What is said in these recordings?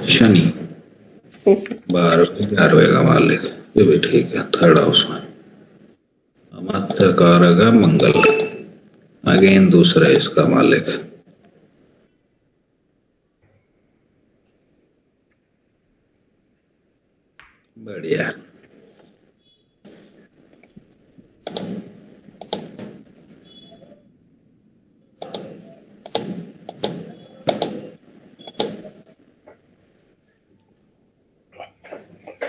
शनि 12वें का मालिक, ये भी ठीक है। थर्ड हाउस में अमात्य कारक है मंगल, अगेन दूसरा इसका मालिक। बढ़िया।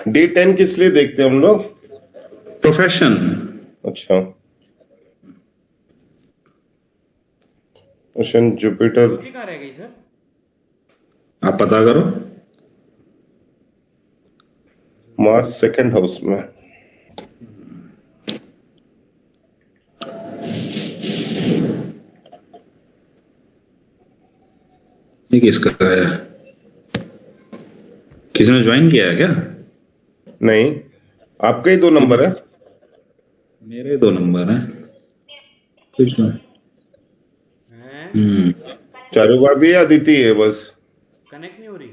D10 किस लिए देखते हैं हम लोग? प्रोफेशन। अच्छा, प्रोफेशन जुपिटर। कहाँ रह गई सर? आप पता करो। मार्स सेकंड हाउस में। ये किसका है? किसी ने ज्वाइन किया है क्या? नहीं, आपके ही 2 नंबर है। मेरे 2 नंबर हैं। कुछ नहीं। हैं? चारू भाभी या अदिति है बस। कनेक्ट नहीं हो रही?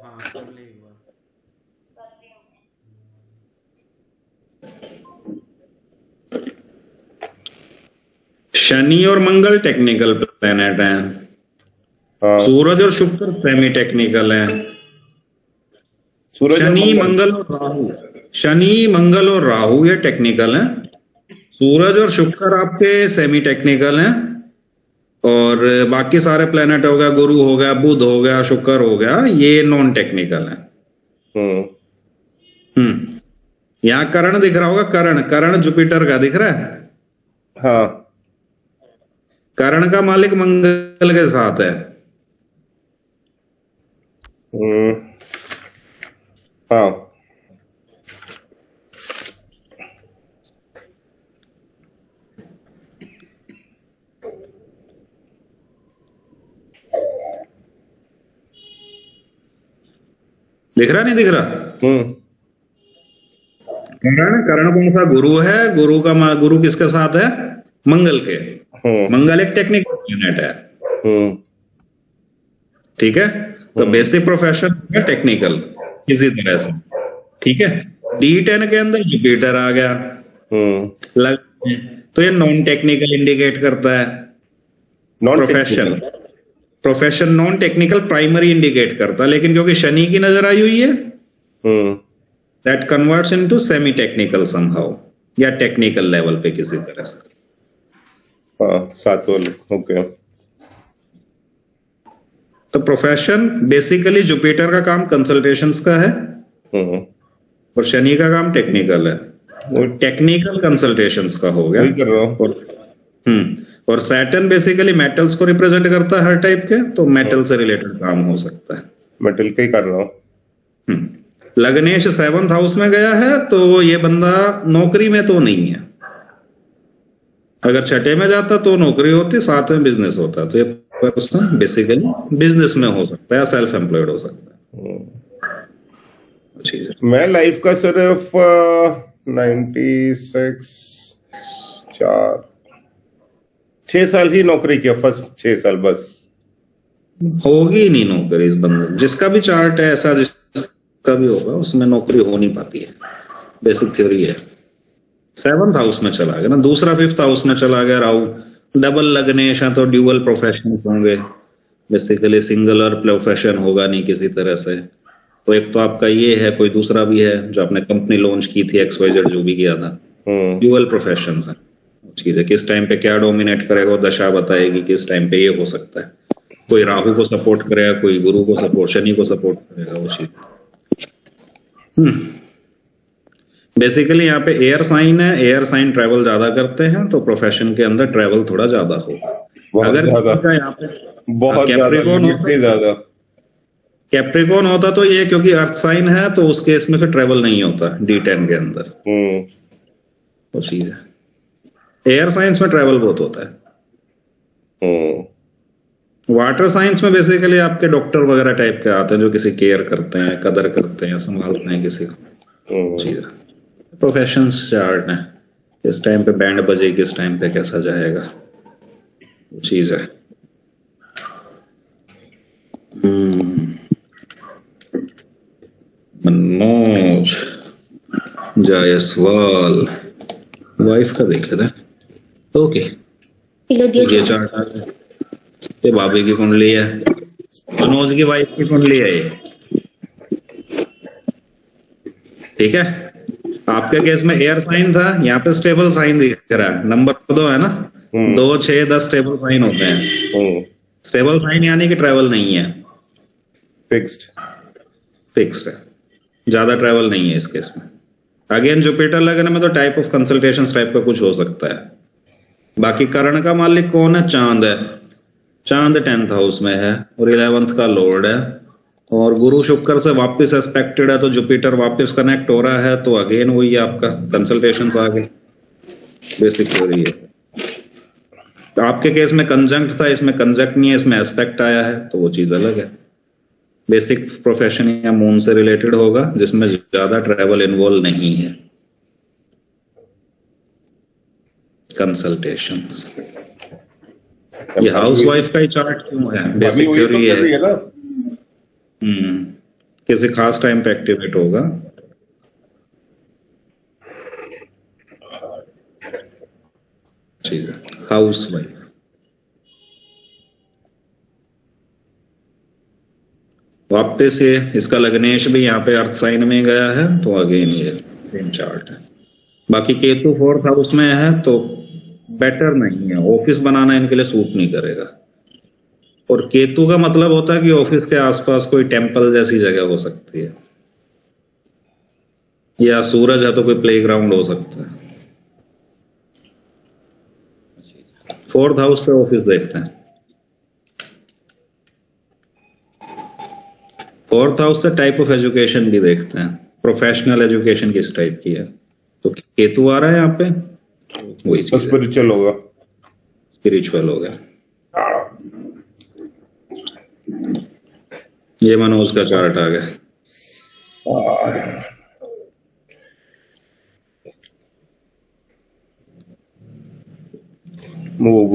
हाँ कर ले एक बार। शनि और मंगल टेक्निकल प्लैनेट हैं। हाँ, सूरज और शुक्र सेमी टेक्निकल हैं। सूरज और शनि मंगल। मंगल और राहु, शनि मंगल और राहु ये टेक्निकल हैं। सूरज और शुक्र आपके सेमी टेक्निकल हैं। और बाकी सारे प्लैनेट हो गया, गुरु हो गया, बुध हो गया, शुक्र हो गया, ये नॉन टेक्निकल हैं। यहाँ करण दिख रहा होगा, करण, करण जुपिटर का दिख रहा है। हाँ, करण का मालिक मंगल के साथ है। हाँ, दिख रहा नहीं दिख रहा? करण, करण कौन सा? गुरु है। गुरु का गुरु किसके साथ है? मंगल के। मंगल एक टेक्निकल प्लैनेट है। ठीक है, तो बेसिक प्रोफेशन है टेक्निकल किसी तरह से। ठीक है, D10 के अंदर जुपिटर आ गया लग, तो ये नॉन टेक्निकल इंडिकेट करता है। Profession, profession non technical primary indicate करता है, लेकिन क्योंकि शनि की नजर आई हुई है, that converts into semi technical somehow, या टेक्निकल लेवल पे किसी तरह से। हाँ, 7 वाले। ओके। तो प्रोफेशन बेसिकली जुपिटर का काम कंसल्टेशंस का है और शनि का काम टेक्निकल है। वो टेक्निकल कंसल्टेशंस का हो गया। वही कर रहा हूँ। और सैटर्न बेसिकली मेटल्स को रिप्रेजेंट करता है हर टाइप के, तो मेटल से रिलेटेड काम हो सकता है। मेटल का ही कर रहा हूँ। लग्नेश 7th हाउस में गया है, तो ये बंदा नौकरी में तो नहीं है। अगर छठे में जाता तो नौकरी होती, 7 में बिजनेस होता, तो ये पर्सन बेसिकली बिजनेस में हो सकता है, सेल्फ एम्प्लॉयड हो सकता है। मैं लाइफ का सिर्फ 96 6 साल ही नौकरी किया, फर्स्ट 6 साल बस। होगी नहीं नौकरी इस बंदे, जिसका भी चार्ट है ऐसा, जिसका भी होगा उसमें नौकरी हो नहीं पाती है। बेसिक थ्योरी है। 7th हाउस में चला गया ना, दूसरा 5th हाउस में चला गया राहु। डबल लग्नेश है तो ड्यूअल प्रोफेशन होंगे, बेसिकली सिंगुलर प्रोफेशन होगा नहीं किसी तरह से। तो एक तो आपका ये है, कोई दूसरा भी है जो आपने कंपनी लॉन्च की थी, XYZ जो भी किया था। ड्यूअल प्रोफेशन है चीज है। किस टाइम पे क्या डोमिनेट करेगा दशा बताएगी, किस टाइम पे ये हो सकता है। कोई राहु को सपोर्ट करेगा, कोई गुरु को सपोर्ट, शनि को सपोर्ट करेगा, वो चीज। बेसिकली यहाँ पे एयर साइन है, एयर साइन ट्रेवल ज्यादा करते हैं, तो प्रोफेशन के अंदर ट्रेवल थोड़ा ज्यादा होगा। अगर यहाँ पे बहुत ज्यादा कैप्रिकॉर्न होता तो ये, क्योंकि अर्थ साइन है तो उस केस में फिर ट्रेवल नहीं होता D10 के अंदर। वो चीज है। एयर साइंस में ट्रेवल बहुत होता है। वाटर साइंस में बेसिकली आपके डॉक्टर वगैरह टाइप के आते हैं जो किसी केयर करते हैं, कदर करते हैं, संभालते हैं किसी को। चीज है। प्रोफेशंस चार्ट है, किस टाइम पे बैंड बजे, किस टाइम पे कैसा जाएगा, वो चीज है। मनोज जायसवाल वाइफ का देख लेते हैं। ओके, किलो दिया ये चार्ट आ गया। ये भाभी की कुंडली है, मनोज की वाइफ की कुंडली है ये। ठीक है, आपके केस में एयर साइन था, यहाँ पे स्टेबल साइन दिख रहा है, नंबर 2 है ना, 2, 6, 10 स्टेबल साइन होते हैं। स्टेबल साइन यानी कि ट्रैवल नहीं है, फिक्स्ड है, ज्यादा ट्रैवल नहीं है इस केस में। अगेन जुपिटर लगने में तो टाइप ऑफ कंसल्टेशन टाइप का कुछ हो सकता है। बाकी करण का मालिक कौन है? चांद है। चांद 10th हाउस में है और 11th का लॉर्ड है, और गुरु शुक्र से वापस एस्पेक्टेड है, तो जुपिटर वापस कनेक्ट हो रहा है, तो अगेन वही आपका कंसल्टेशन आ गए। बेसिक थ्योरी है। आपके केस में कंजंक्ट था, इसमें कंजंक्ट नहीं है, इसमें एस्पेक्ट आया है, तो वो चीज अलग है। बेसिक प्रोफेशन या मून से रिलेटेड होगा, जिसमें ज्यादा ट्रैवल इन्वॉल्व नहीं है। कंसल्टेशंस। ये हाउसवाइफ का ही चार्ट क्यों है? बेसिक थ्योरी है ना। किसी खास टाइम पे एक्टिवेट होगा। चीज है हाउसवाइफ। वापस ये इसका लग्नेश भी यहाँ पे अर्थ साइन में गया है, तो अगेन ये सेम चार्ट है। बाकी केतु 4th हाउस में है, तो बेटर नहीं है, ऑफिस बनाना इनके लिए सूट नहीं करेगा। और केतु का मतलब होता है कि ऑफिस के आसपास कोई टेंपल जैसी जगह हो सकती है, या सूरज है तो कोई प्लेग्राउंड हो सकता है। 4th हाउस से ऑफिस देखते हैं। 4th हाउस से टाइप ऑफ एजुकेशन भी देखते हैं, प्रोफेशनल एजुकेशन किस टाइप की है। तो केतु आ रहा है यहाँ पे, वही स्पिरिचुअल होगा, स्पिरिचुअल हो गया। ये मनोज का चार्ट आ गया।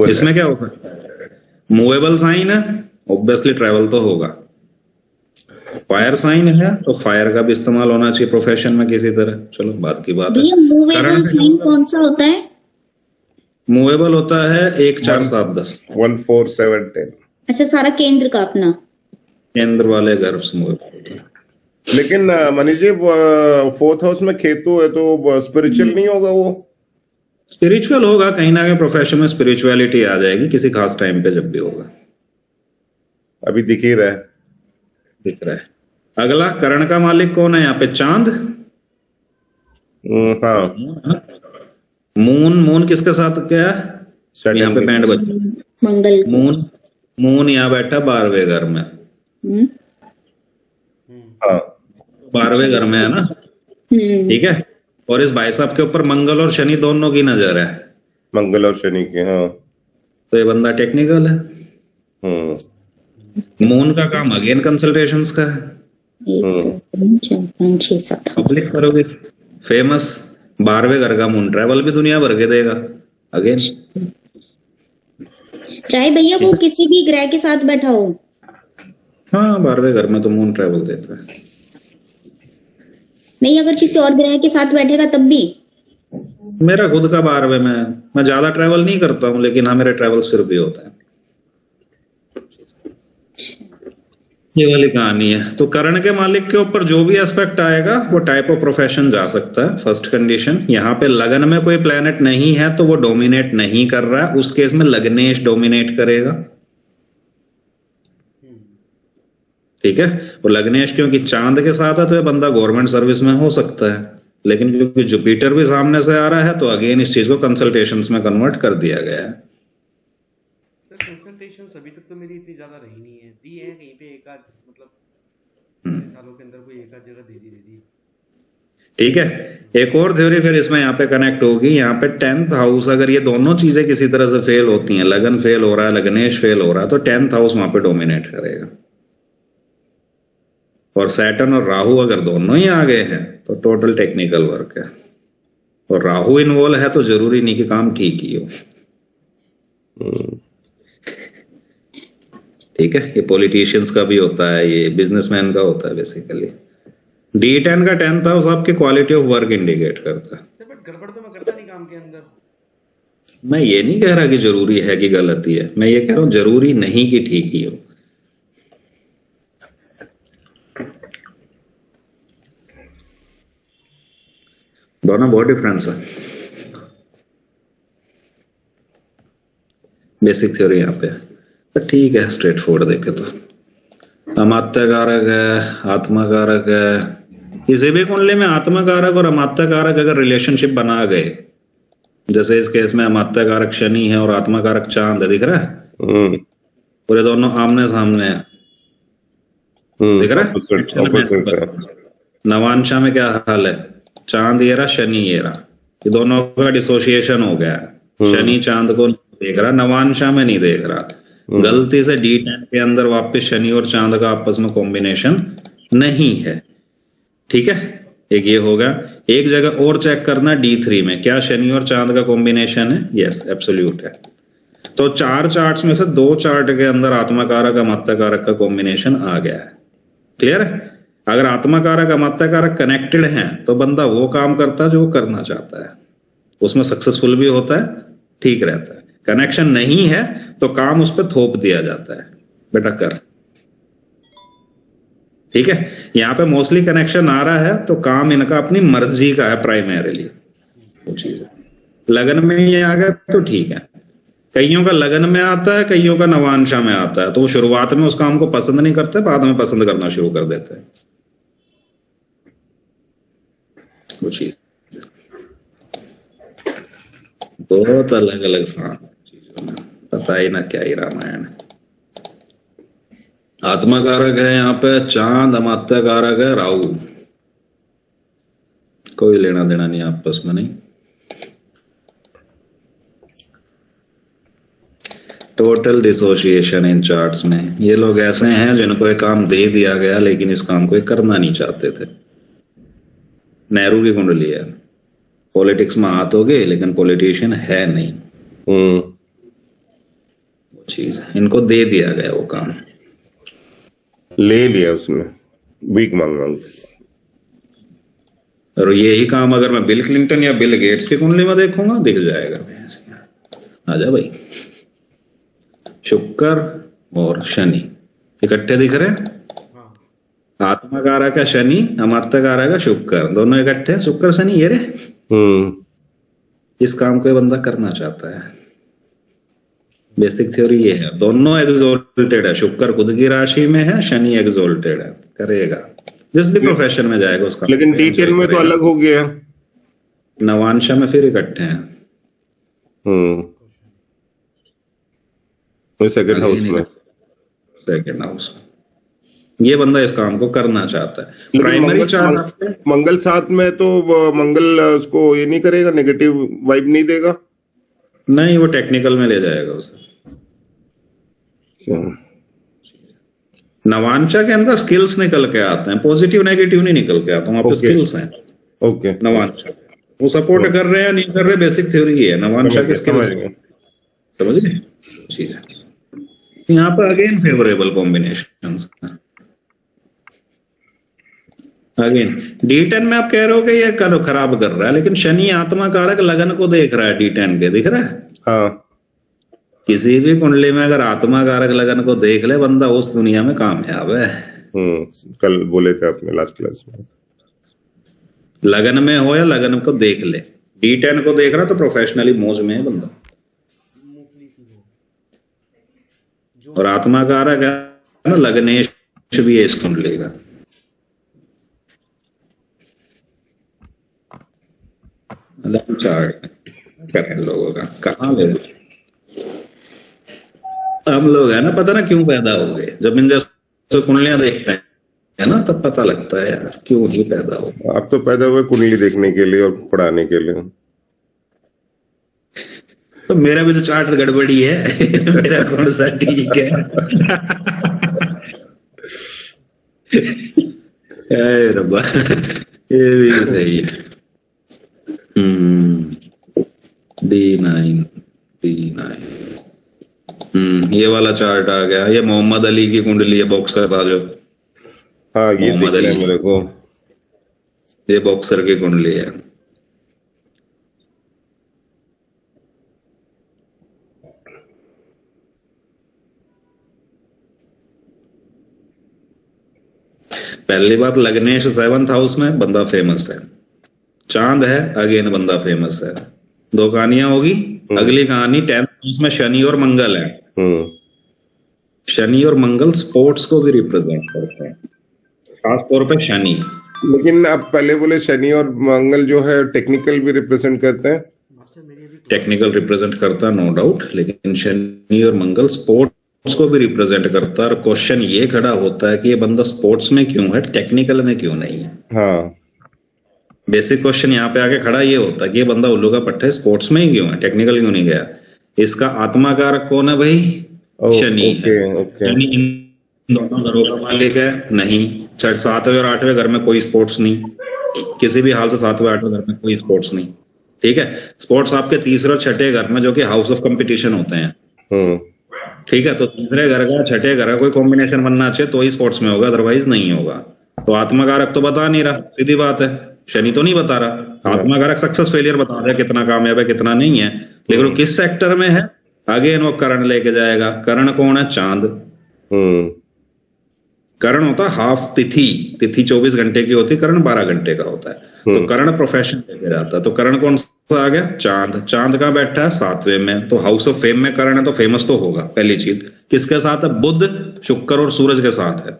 इसमें क्या होगा? मूवेबल साइन है, ऑब्वियसली ट्रैवल तो होगा। फायर साइन है, तो फायर का भी इस्तेमाल होना चाहिए प्रोफेशन में किसी तरह। चलो बात की बात है। मूवेबल साइन कौन सा होता है? मूवेबल होता है 1, 4, 7, 10, 1, 4, 7, 10। अच्छा, सारा केंद्र का अपना केंद्र वाले गर्भ से मूवेबल होता है। लेकिन मनीष जी 4th हाउस में केतु है, तो स्पिरिचुअल नहीं होगा वो? स्पिरिचुअल होगा, कहीं ना कहीं प्रोफेशन में स्पिरिचुअलिटी आ जाएगी किसी खास टाइम पे, जब भी होगा। अभी दिख ही रहा है, दिख रहा है। अगला करण का मालिक कौन है यहाँ पे? चांद। हाँ। मून किसके साथ क्या है? यहाँ पे बैंड बज, मंगल। मून यहाँ बैठा 12वें घर में। हाँ, 12वें घर में है ना, ठीक है। और इस भाई साहब के ऊपर मंगल और शनि दोनों की नजर है, मंगल और शनि की। हाँ, तो ये बंदा टेक्निकल है। मून का काम अगेन कंसल्टेशंस का है। 1, 2, 3, 4, 5, 6, 7। पब्लिक करोगे फेमस। 12वें घर का मून ट्रैवल भी दुनिया भर के देगा अगेन, चाहे भैया वो किसी भी ग्रह के साथ बैठा हो। हाँ 12वें घर में तो मून ट्रैवल देता है। नहीं, अगर किसी और ग्रह के साथ बैठेगा तब भी। मेरा खुद का 12वें में, मैं ज्यादा ट्रैवल नहीं करता हूँ, लेकिन हाँ मेरे ट्रैवल्स फिर भी होता है। ये वाली कहानी है। तो करण के मालिक के ऊपर जो भी एस्पेक्ट आएगा वो टाइप ऑफ प्रोफेशन जा सकता है। फर्स्ट कंडीशन, यहाँ पे लगन में कोई प्लेनेट नहीं है तो वो डोमिनेट नहीं कर रहा है, उस केस में लग्नेश डोमिनेट करेगा। ठीक है, वो लग्नेश क्योंकि चांद के साथ है तो ये बंदा गवर्नमेंट सर्विस में हो सकता है, लेकिन क्योंकि जुपिटर भी सामने से आ रहा है तो अगेन इस चीज को कंसल्टेशंस में कन्वर्ट कर दिया गया है। सर कंसल्टेशंस अभी तक तो मेरी इतनी ज्यादा रही नहीं है, दी है कहीं पे एक आध, मतलब सालों के अंदर कोई एक आध जगह दे दी। ठीक है, एक और थ्योरी फिर इसमें यहाँ पे कनेक्ट होगी। यहाँ पे 10th हाउस, अगर ये दोनों चीजें किसी तरह से फेल होती हैं, लगन फेल हो रहा है, लग्नेश फेल हो रहा है, तो 10th हाउस वहां पे डोमिनेट करेगा। और सैटर्न और राहु अगर दोनों ही आ गए हैं तो टोटल टेक्निकल वर्क है। और राहु इन्वॉल्व है तो जरूरी नहीं कि काम ठीक ही हो। ठीक है, ये पॉलिटिशियंस का भी होता है, ये बिजनेसमैन का होता है बेसिकली। D10 का 10th हाउस आपकी क्वालिटी ऑफ वर्क इंडिकेट करता है। सर बट गड़बड़ तो मैं करता नहीं काम के अंदर। मैं ये नहीं कह रहा कि जरूरी है कि गलती है, मैं ये कह रहा हूं जरूरी नहीं कि ठीक ही हो। दोनों बहुत डिफरेंस है। बेसिक थ्योरी यहाँ पे है, तो ठीक है, स्ट्रेट फॉरवर्ड देखे तो अमात्य कारक है, आत्मा कारक है। किसी भी कुंडली में आत्मा कारक और अमात्य कारक अगर रिलेशनशिप बना गए, जैसे इस केस में अमात्य कारक शनि है और आत्मा कारक चांद है, दिख रहा है पूरे दोनों आमने सामने है, दिख रहा है। नवांशा में क्या हाल है, चांद ये रहा, शनि ये रहा, ये दोनों का डिसोसिएशन हो गया है। शनि चांद को देख रहा, नवांशा में नहीं देख रहा। गलती से D10 के अंदर वापस शनि और चांद का आपस में कॉम्बिनेशन नहीं है, ठीक है, एक ये होगा। एक जगह और चेक करना D3 में क्या शनि और चांद का कॉम्बिनेशन है, यस एब्सोल्यूट है। तो 4 चार्ट्स में से 2 चार्ट के अंदर आत्मा कारक अमात्य कारक का कॉम्बिनेशन आ गया है। क्लियर है। अगर आत्मा कारक अमात्य कारक कनेक्टेड हैं तो बंदा वो काम करता है जो वो करना चाहता है, उसमें सक्सेसफुल भी होता है, ठीक रहता है। कनेक्शन नहीं है तो काम उस पर थोप दिया जाता है, बेटा कर, ठीक है। यहाँ पे मोस्टली कनेक्शन आ रहा है तो काम इनका अपनी मर्जी का है प्राइमरीली, वो चीज है। लगन में ये आ गया तो ठीक है। कईयों का लगन में आता है, कईयों का नवांशा में आता है, तो वो शुरुआत में उस काम को पसंद नहीं करते, बाद में पसंद करना शुरू कर देते हैं, वो चीज। बहुत अलग अलग चीजों में पता ही ना क्या ही रामायण है। आत्मा कारक है यहाँ पे चांद, अमात्य कारक है राहु, कोई लेना देना नहीं आपस में, नहीं। टोटल डिसोसिएशन इन चार्ट्स में। ये लोग ऐसे हैं जिनको एक काम दे दिया गया लेकिन इस काम को ये करना नहीं चाहते थे। नेहरू की कुंडली है, पॉलिटिक्स में हाथ हो गए लेकिन पॉलिटिशियन है नहीं, वो चीज है। इनको दे दिया गया वो काम, ले लिया उसने भीख मांग मांग। और यही काम अगर मैं बिल क्लिंटन या बिल गेट्स की कुंडली में देखूंगा, दिख जाएगा। आजा भाई, शुक्र और शनि इकट्ठे दिख रहे हैं। आत्मा कारक है शनि, अमात्य कारक है शुक्र, दोनों इकट्ठे, शुक्र शनि ये रे। इस काम को ये बंदा करना चाहता है। बेसिक थ्योरी ये है, दोनों एक्सोल्टेड है, शुक्र खुद की राशि में है, शनि एक्सोल्टेड है, करेगा जिस भी प्रोफेशन में जाएगा उसका। लेकिन डिटेल में तो अलग हो गया, नवांशा में फिर इकट्ठे हैं। सेकंड हाउस में, सेकंड हाउस में ये बंदा इस काम को करना चाहता है। प्राइमरी चार्ट मंगल साथ में, तो मंगल उसको ये नहीं करेगा, नेगेटिव वाइब नहीं देगा, नहीं, वो टेक्निकल में ले जाएगा उसे। नवांशा के अंदर स्किल्स निकल के आते हैं, पॉजिटिव नेगेटिव नहीं निकल के आता, वहां पे स्किल्स हैं। ओके, नवांशा वो सपोर्ट कर रहे हैं नहीं कर रहे, बेसिक थ्योरी है नवांशा के स्किल्स, समझ गए चीज है। यहाँ पर again favourable combination, again D10 में आप कह रहे हो कि ये खराब कर रहा है, लेकिन शनि आत्मा कारक लगन को देख रहा है D10 के, दिख रहा है। हाँ, किसी भी कुंडली में अगर आत्मा कारक लगन को देख ले बंदा, उस दुनिया में कामयाब है। कल बोले थे आपने लास्ट क्लास में, लगन में हो या लगन को देख ले, D10 को देख रहा तो प्रोफेशनली मौज में है बंदा। और आत्मा कारक है ना लग्नेश भी है इस कुंडली का। चार्ट करें लोगों का, कहाँ ले हम लोग है ना, पता ना क्यों पैदा हो गए। जब इन जैसे कुंडलियां देखते हैं ना तब पता लगता है यार क्यों ही पैदा हो। आप तो पैदा हुए कुंडली देखने के लिए और पढ़ाने के लिए। तो मेरा भी तो चार्ट गड़बड़ी है मेरा कौन सा ठीक है रब्बा, ये भी सही है। D9 ये वाला चार्ट आ गया, ये मोहम्मद अली की कुंडली है, बॉक्सर था जो, हाँ ये मोहम्मद दिख रहा है अली। मेरे को। ये बॉक्सर की कुंडली है। पहली बात, लग्नेश 7th हाउस में, बंदा फेमस है। चांद है, अगेन बंदा फेमस है। दो कहानियां होगी। अगली कहानी 10th हाउस में शनि और मंगल है। हम्म शनि और मंगल स्पोर्ट्स को भी रिप्रेजेंट करते हैं, खासतौर पे शनि। लेकिन आप पहले बोले शनि और मंगल जो है टेक्निकल भी रिप्रेजेंट करते हैं। मास्टर मेरी अभी टेक्निकल रिप्रेजेंट करता है, नो डाउट, लेकिन शनि और मंगल स्पोर्ट्स को भी रिप्रेजेंट करता है। और क्वेश्चन ये खड़ा होता है कि ये बंदा स्पोर्ट्स में क्यों है, टेक्निकल में क्यों नहीं है। हाँ बेसिक क्वेश्चन यहाँ पे आके खड़ा ये होता है कि ये बंदा उल्लू का पट्टा है, स्पोर्ट्स में ही क्यों है, टेक्निकल क्यों नहीं गया। इसका आत्मा कारक कौन है भाई, शनि है। ओके ओके शनि इन दोनों घरों का मालिक है नहीं। 7वें और 8वें घर में कोई स्पोर्ट्स नहीं, किसी भी हाल से 7वें 8वें घर में कोई स्पोर्ट्स नहीं। ठीक है, स्पोर्ट्स आपके तीसरे और छठे घर में, जो कि हाउस ऑफ कंपटीशन होते हैं। हम्म ठीक है, तो तीसरे घर का छठे घर का कोई कॉम्बिनेशन बनना चाहिए तो ही स्पोर्ट्स में होगा, अदरवाइज नहीं होगा। तो आत्मकारक तो बता नहीं रहा, सीधी बात है, शनि तो नहीं बता रहा। आत्मकारक सक्सेस फेलियर बता रहा है, कितना कामयाब है कितना नहीं है, लेकिन वो किस सेक्टर में है, अगेन वो करण लेके जाएगा। करण कौन है, चांद। हम्म करण होता है हाफ तिथि, तिथि 24 घंटे की होती है, करण 12 घंटे का होता है। तो करण प्रोफेशन लेके जाता है। तो करण कौन सा आ गया, चांद। चांद कहाँ बैठा है, 7वें में। तो हाउस ऑफ फेम में करण है, तो फेमस तो होगा। पहली चीज, किसके साथ है, बुध, शुक्र और सूरज के साथ है।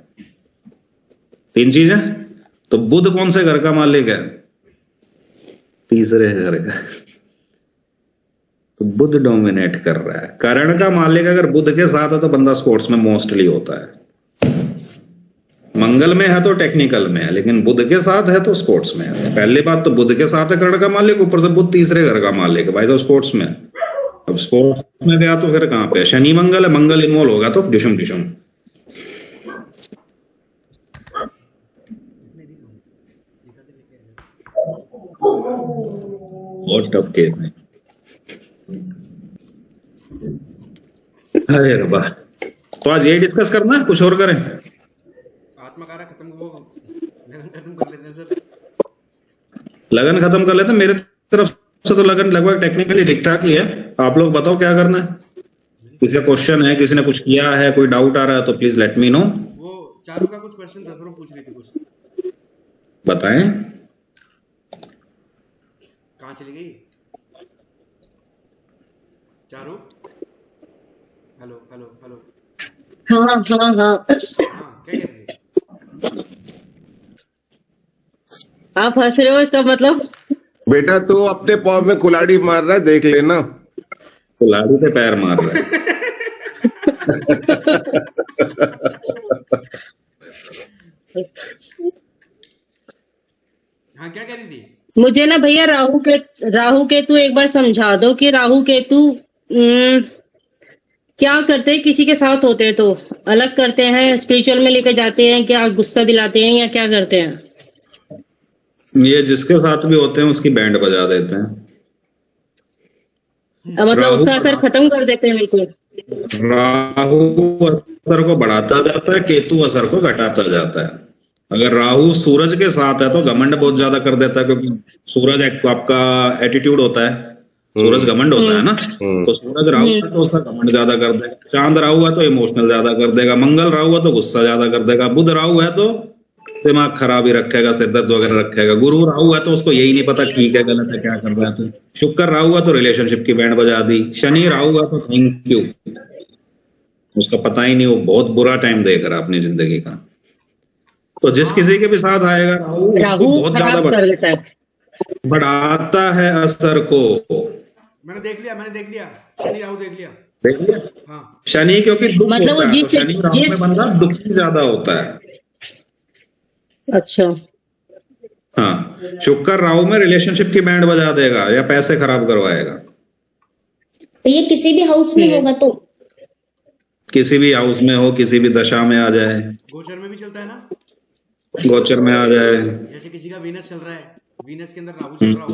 3 चीजें। तो बुध कौन से घर का मालिक है, तीसरे घर का। तो बुध डोमिनेट कर रहा है। करण का मालिक अगर बुध के साथ है तो बंदा स्पोर्ट्स में मोस्टली होता है। मंगल में है तो टेक्निकल में है, लेकिन बुध के साथ है तो स्पोर्ट्स में है। पहली बात तो बुध के साथ है करण का मालिक, ऊपर से बुध तीसरे घर का मालिक है भाई, तो स्पोर्ट्स में। अब स्पोर्ट्स में गया तो फिर कहां पे, शनि मंगल है, मंगल इन्वॉल्व होगा तो डिशुम डिशुम। बहुत टफ केस है। अरे रब्बा, तो आज यही डिस्कस करना है, कुछ और करें। आत्मकारक खत्म वो खत्म कर लेते हैं सर। लगन खत्म कर लेते हैं। मेरे तरफ से तो लगन लगभग टेक्निकली ठीक ठाक ही है। आप लोग बताओ क्या करना है। किसी का क्वेश्चन है, किसी ने कुछ किया है, कोई डाउट आ रहा है तो प्लीज लेट मी नो। वो चारू का कुछ क्वेश्चन था सर, वो पूछ रही थी कुछ। बताएं। कहाँ चली गई चारू। Hello hello hello. हाँ हाँ हाँ हाँ क्या कर रही है। आप हंस रहे हो, इसका मतलब। बेटा तो अपने पाँव में कुल्हाड़ी मार रहा है, देख लेना। तो लाड़ू पे पैर मार रहा है। हाँ क्या कह रही थी। मुझे ना भैया राहु केतु एक बार समझा दो कि राहु केतु क्या करते हैं, किसी के साथ होते हैं तो अलग करते हैं, स्पिरिचुअल में लेकर जाते हैं, क्या गुस्सा दिलाते हैं या क्या करते हैं। ये जिसके साथ भी होते हैं उसकी बैंड बजा देते हैं। मतलब राहु उसका असर खत्म कर देते हैं बिल्कुल। राहु असर को बढ़ाता जाता है, केतु असर को घटाता जाता है। अगर राहु सूरज के साथ है तो घमंड बहुत ज्यादा कर देता है, क्योंकि सूरज आपका एटीट्यूड होता है, सूरज घमंड होता है ना। तो सूरज राहु है तो उसका घमंड ज्यादा कर देगा। चांद राहु है तो इमोशनल ज्यादा कर देगा। मंगल राहु है तो गुस्सा ज्यादा कर देगा। बुध राहु है तो दिमाग खराब ही रखेगा, सिर दर्द वगैरह रखेगा। गुरु राहु है तो उसको यही नहीं पता ठीक है गलत है क्या कर रहा है। तो शुक्र राहु है तो रिलेशनशिप की बैंड बजा दी। शनि राहु है तो थैंक यू, उसका पता ही नहीं, वो बहुत बुरा टाइम देख रहा है अपनी जिंदगी का। तो जिस किसी के भी साथ आएगा राहु, उसको राहु बहुत ज्यादा खराब कर देता है। बढ़ाता है असर को। मैंने देख लिया शनि राहु देख लिया। देख लिया। हाँ शनि क्योंकि दुख मतलब होता वो है, तो शनि राहु में बंदा दुखी ज्यादा होता है। अच्छा। हाँ, शुक्र राहु में रिलेशनशिप की बैंड बजा देगा या पैसे खराब करवाएगा। तो ये किसी भी हाउस में होगा तो किसी भी हाउस में हो, किसी भी दशा में आ जाए, गोचर में भी चलता है ना। गोचर में आ जाए। जैसे किसी का वीनस चल रहा है, वीनस के अंदर राहु चल रहा हो।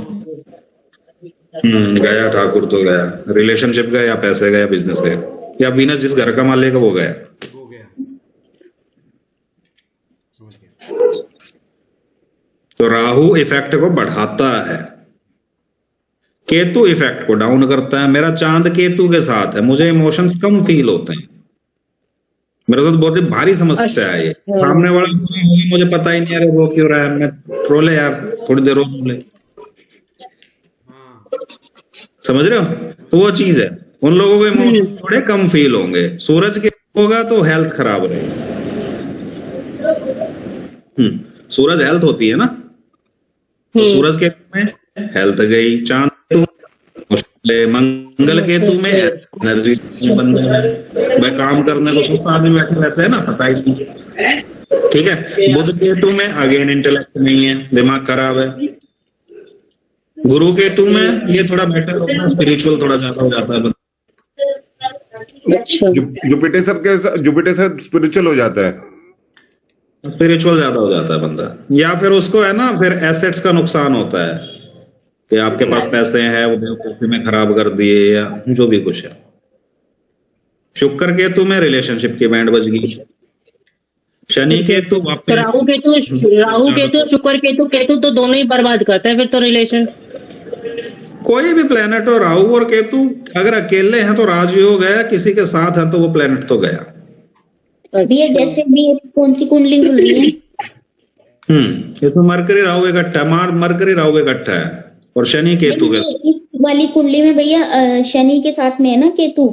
गया ठाकुर तो गया, रिलेशनशिप गया या पैसे गया, बिजनेस गया। या वीनस जिस घर का मालिक है वो गया। हो गया, समझ गया। तो राहु इफेक्ट को बढ़ाता है, केतु इफेक्ट को डाउन करता है। मेरा चांद केतु के साथ है, मुझे इमोशंस कम फील होते हैं। मेरे साथ बहुत ही भारी समस्या है ये। सामने वाला मुझे पता ही नहीं, अरे वो क्यों रहा है, मैं रोले यार, थोड़ी देर रोले, हाँ, समझ रहे हो? तो वो चीज है, उन लोगों को इमोशन थोड़े कम फील होंगे। सूरज के होगा तो हेल्थ खराब रहेगी। सूरज हेल्थ होती है ना, तो सूरज के में हेल्थ गई, चांद मंगल केतु में एनर्जी बंद है। भाई काम करने को सोचता आदमी बैठे रहते हैं ना, पता ही नहीं। ठीक है, बुध केतु में अगेन इंटेलेक्ट नहीं है, दिमाग खराब है। गुरु केतु में ये थोड़ा बेटर होता है, स्पिरिचुअल थोड़ा ज्यादा हो जाता है। अच्छा, जुपिटर से स्पिरिचुअल हो जाता है, स्पिरिचुअल ज्यादा हो जाता है बंदा, या फिर उसको है ना, फिर एसेट्स का नुकसान होता है कि आपके पास पैसे हैं वो बेवकूफी में खराब कर दिए, या जो भी कुछ है। शुक्र केतु में रिलेशनशिप की बैंड बज गई। शनि केतु तो वापस, राहु केतु शुक्र केतु तो दोनों ही बर्बाद करता है फिर तो रिलेशन। कोई भी प्लेनेट हो, राहु और केतु अगर अकेले हैं तो राजयोग है, किसी के साथ है तो वो प्लेनेट तो गया। भैया जैसे भी कौन सी कुंडली खुल रही है? इसमें मरकरी राहु इकट्ठा है, मरकरी राहु इकट्ठा है, और शनि केतु के, इस वाली कुंडली में भैया शनि के साथ में है ना केतु?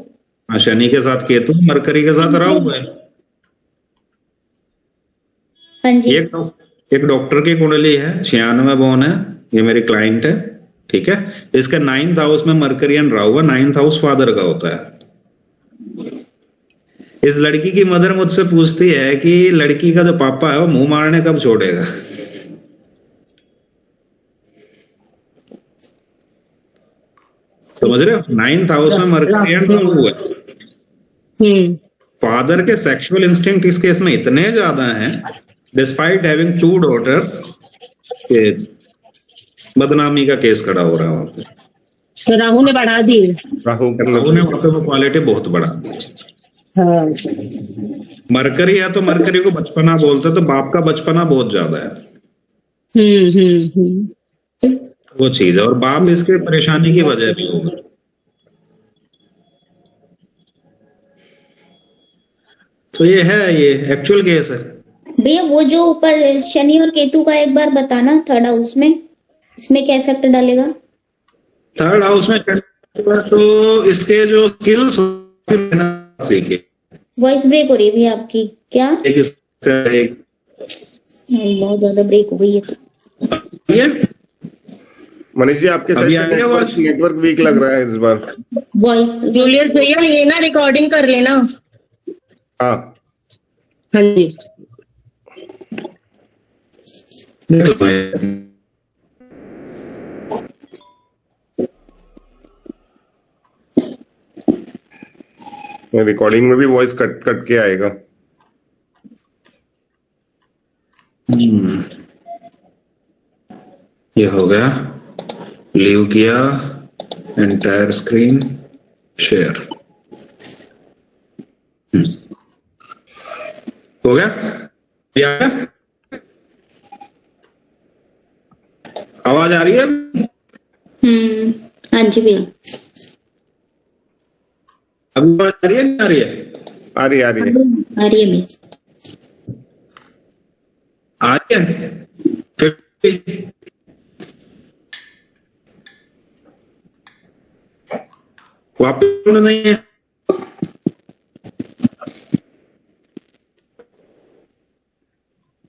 हाँ, शनि के साथ केतु, मरकरी के साथ राहु है। हाँ जी। एक डॉक्टर की कुंडली है, 96 बोन है, ये मेरी क्लाइंट है, ठीक है। इसके 9th हाउस में मरकरी एंड राहु है। 9th हाउस फादर का होता है। इस लड़की की मदर मुझसे पूछती है कि लड़की का जो पापा है वो मुंह मारने कब छोड़ेगा। समझ रहे हो? 9th हाउस में मरकरी एंड राहु है। फादर के सेक्सुअल इंस्टिंक्ट इस केस में इतने ज्यादा हैं, डिस्पाइट हैविंग 2 डॉटर्स, के बदनामी का केस खड़ा हो रहा है वहां पे। तो राहु ने बढ़ा दी। राहु ने वहां पे वो क्वालिटी बहुत बढ़ा दी। हाँ, मरकरी है तो मरकरी को बचपना बोलते हैं, तो बाप का बचपना बहुत ज्यादा है, वो चीज है। और बाप इसके परेशानी की वजह भी होगा। तो ये है, ये एक्चुअल केस है। भैया वो जो ऊपर शनि और केतु का एक बार बताना, 3rd हाउस में इसमें क्या इफेक्ट डालेगा? 3rd हाउस में तो इसके जो स्किल्स सीखे। वॉइस ब्रेक हो रही है भैया आपकी, क्या? एक बहुत ज्यादा ब्रेक हो गई है तो। मनीष जी आपके साइड से नेटवर्क वीक लग रहा है इस बार। वॉइस जूलियस भैया ये ना रिकॉर्डिंग कर लेना। हाँ हाँ जी। रिकॉर्डिंग में भी वॉइस कट कट के आएगा। ये हो गया, लीव किया, एंटायर स्क्रीन शेयर, हो गया। आवाज आ रही है? हाँ जी भैया। अभी आवाज आ रही है, नहीं आ रही है? आ रही है आ रही है भैया। आ रही है फिर वापस नहीं है।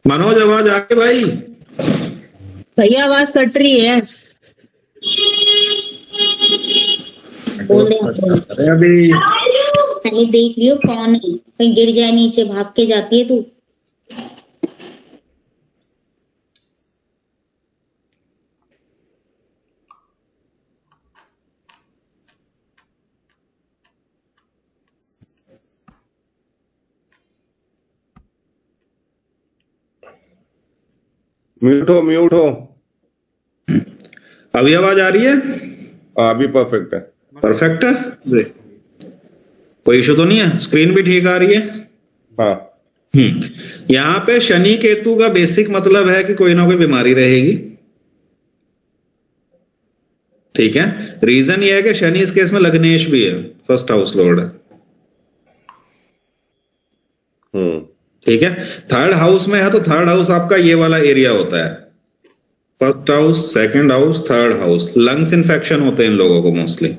मनोज आवाज आ गई भाई? भैया आवाज कट रही है। बोल दे आप बोल। अरे अभी पहले देख लियो कौन है, कहीं गिर जाए नीचे, भाग के जाती है तू। म्यूट हो। अभी आवाज आ रही है? हाँ अभी परफेक्ट है। परफेक्ट है। कोई इशू तो नहीं है? स्क्रीन भी ठीक आ रही है? हाँ। यहाँ पे शनि केतु का बेसिक मतलब है कि कोई ना कोई बीमारी रहेगी। ठीक है, रीजन ये है कि शनि इस केस में लग्नेश भी है, फर्स्ट हाउस लॉर्ड है। ठीक है, थर्ड हाउस में है तो थर्ड हाउस आपका ये वाला एरिया होता है, first house, second house, third house. Lungs infection होते हैं इन लोगों को मोस्टली।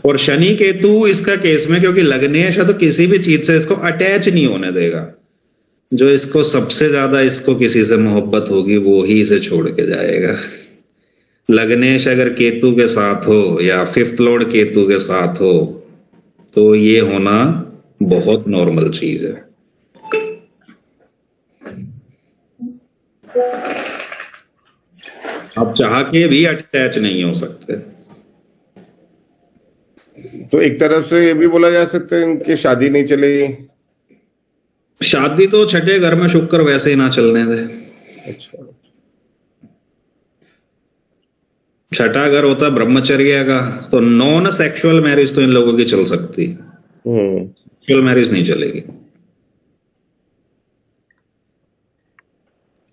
और शनि केतु इसका केस में क्योंकि लग्नेश है तो किसी भी चीज से इसको अटैच नहीं होने देगा। जो इसको सबसे ज्यादा इसको किसी से मोहब्बत होगी वो ही इसे छोड़ के जाएगा। लग्नेश अगर केतु के साथ हो या फिफ्थ लॉर्ड केतु के साथ हो तो ये होना बहुत नॉर्मल चीज है। आप चाह के भी अटैच नहीं हो सकते। तो एक तरफ से ये भी बोला जा सकता है इनकी शादी नहीं चलेगी। शादी तो छठे घर में शुक्र वैसे ही ना चलने दे। अच्छा। छठा घर होता है ब्रह्मचर्य का, तो नॉन सेक्सुअल मैरिज तो इन लोगों की चल सकती है, सेक्सुअल मैरिज नहीं चलेगी।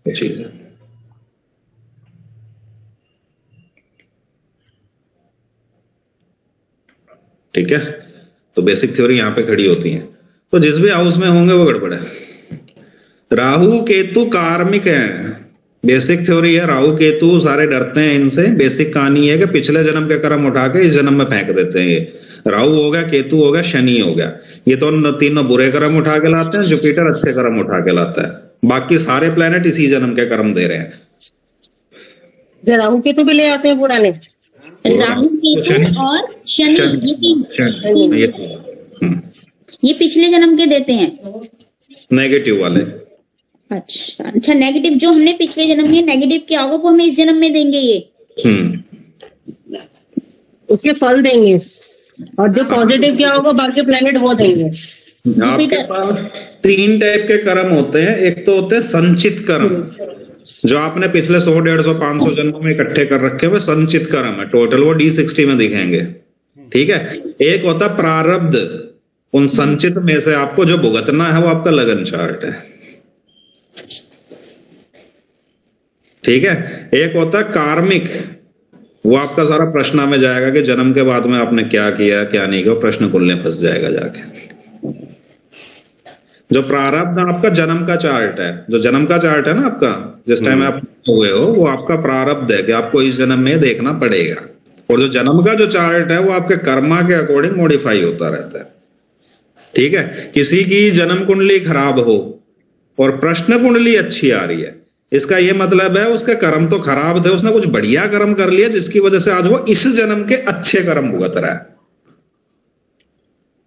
चीज है। ठीक है, तो बेसिक थ्योरी यहां पे खड़ी होती है। तो जिस भी हाउस में होंगे वो गड़बड़ है। राहु केतु कार्मिक है, बेसिक थ्योरी है। राहु केतु सारे डरते हैं इनसे। बेसिक कहानी है कि पिछले जन्म के कर्म उठा के इस जन्म में फेंक देते हैं। ये राहु हो गया, केतु हो गया, शनि हो गया, ये तो तीनों बुरे कर्म उठा के लाते हैं। जुपिटर अच्छे कर्म उठा के लाता है। बाकी सारे प्लेनेट इसी जन्म के कर्म दे रहे हैं। राहु केतु भी ले आते हैं पुराने। राहु केतु और शनि ये पिछले जन्म के देते हैं, नेगेटिव वाले। अच्छा, नेगेटिव जो हमने पिछले जन्म में नेगेटिव किया होगा वो हमें इस जन्म में देंगे ये। उसके फल देंगे, और जो पॉजिटिव किया होगा बाकी प्लेनेट वो देंगे। आपके पास तीन टाइप के कर्म होते हैं। एक तो होते हैं संचित कर्म, जो आपने पिछले 100, 150, 500 जन्मों में इकट्ठे कर रखे हुए संचित कर्म है। टोटल वो D60 में दिखेंगे। ठीक है, एक होता है प्रारब्ध। उन संचित में से आपको जो भुगतना है वो आपका लगन चार्ट है। ठीक है, एक होता है कार्मिक। वो आपका सारा प्रश्न में जाएगा कि जन्म के बाद में आपने क्या किया क्या नहीं किया, प्रश्न कुल में फंस जाएगा जाके। जो प्रारब्ध आपका जन्म का चार्ट है, जो जन्म का चार्ट है ना आपका, जिस टाइम आप हुए हो, वो आपका प्रारब्ध है कि आपको इस जन्म में देखना पड़ेगा। और जो जन्म का जो चार्ट है वो आपके कर्मा के अकॉर्डिंग मॉडिफाई होता रहता है। ठीक है, किसी की जन्म कुंडली खराब हो और प्रश्न कुंडली अच्छी आ रही है, इसका ये मतलब है उसके कर्म तो खराब थे, उसने कुछ बढ़िया कर्म कर लिया जिसकी वजह से आज वो इस जन्म के अच्छे कर्म भुगत रहा है।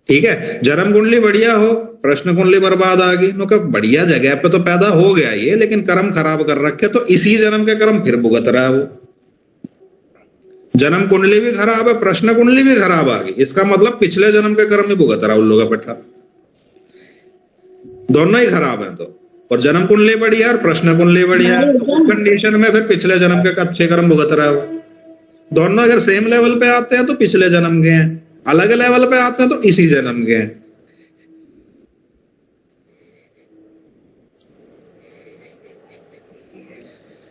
ठीक है, जन्म कुंडली बढ़िया हो, प्रश्न कुंडली बर्बाद आ गई, नो बढ़िया जगह पे तो पैदा हो गया ये, लेकिन कर्म खराब कर रखे तो इसी जन्म के कर्म फिर भुगत रहा है वो। जन्म कुंडली भी खराब है, प्रश्न कुंडली भी खराब आ गई, इसका मतलब पिछले जन्म के कर्म ही भुगत रहा उल्लू का पट्टा। दोनों ही खराब है। तो और जन्म कुंडली बढ़िया और प्रश्न कुंडली बढ़िया है, तो उस कंडीशन में फिर पिछले जन्म के अच्छे कर्म भुगत रहा है वो। दोनों अगर सेम लेवल पे आते हैं तो पिछले जन्म के हैं, अलग लेवल पे आते हैं तो इसी जन्म के हैं।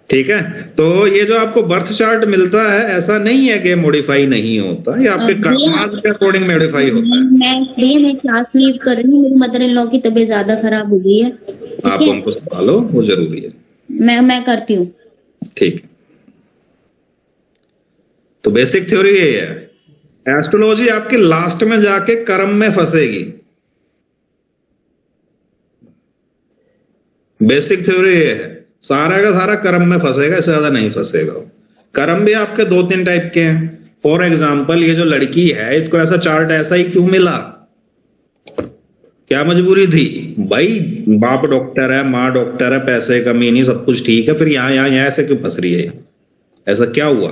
ठीक है, तो ये जो आपको बर्थ चार्ट मिलता है ऐसा नहीं है कि मॉडिफाई नहीं होता, ये आपके कर्मास के अकॉर्डिंग मॉडिफाई होता है। मैं क्लास लीव कर रही हूँ, मेरी मदर इन लॉ की तबीयत ज्यादा खराब हो गई है। आप उनको संभालो, वो जरूरी है। मैं करती हूँ। ठीक, तो बेसिक थ्योरी ये है। एस्ट्रोलॉजी आपके लास्ट में जाके कर्म में फंसेगी। बेसिक थ्योरी ये है, सारा का सारा कर्म में फंसेगा, इससे ज्यादा नहीं फंसेगा। कर्म भी आपके 2-3 टाइप के हैं। फॉर एग्जाम्पल, ये जो लड़की है इसको ऐसा चार्ट ऐसा ही क्यों मिला? क्या मजबूरी थी भाई? बाप डॉक्टर है, माँ डॉक्टर है, पैसे कमी नहीं, सब कुछ ठीक है, फिर यहाँ ऐसे क्यों फंस रही है? ऐसा क्या हुआ?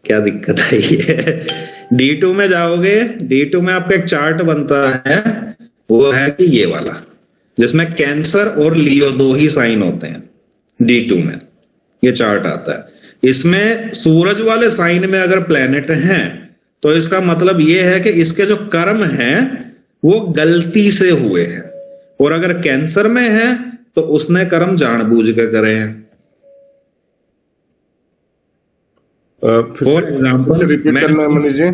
क्या दिक्कत आई है? D2 में जाओगे, D2 में आपका एक चार्ट बनता है, वो है कि ये वाला, जिसमें कैंसर और लियो 2 ही साइन होते हैं। D2 में ये चार्ट आता है। इसमें सूरज वाले साइन में अगर प्लेनेट हैं तो इसका मतलब ये है कि इसके जो कर्म हैं वो गलती से हुए हैं, और अगर कैंसर में है तो उसने कर्म जानबूझ के करे हैं। फॉर एग्जाम्पल, रिपीट करना है मनीष जी।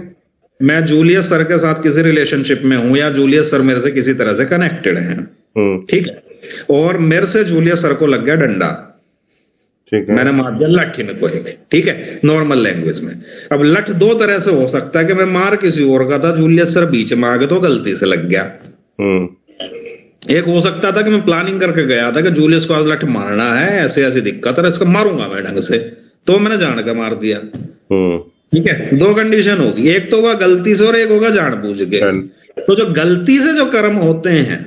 मैं जूलियस सर के साथ किसी रिलेशनशिप में हूं, या जूलियस सर मेरे से किसी तरह से कनेक्टेड हैं, ठीक है, और मेरे से जूलियस सर को लग गया डंडा, ठीक है, मैंने मार दिया लाठी में को एक, ठीक है, नॉर्मल लैंग्वेज में। अब लठ दो तरह से हो सकता है कि मैं मार किसी और का था, जूलियस सर बीच में आ गए तो गलती से लग गया। एक हो सकता था कि मैं प्लानिंग करके गया था कि जूलियस को आज लठ मारना है, ऐसे ऐसी दिक्कत है, इसको मारूंगा मैं ढंग से, तो मैंने जान के मार दिया, ठीक है। दो कंडीशन होगी, एक तो होगा गलती से और एक होगा जानबूझ के। तो जो गलती से जो कर्म होते हैं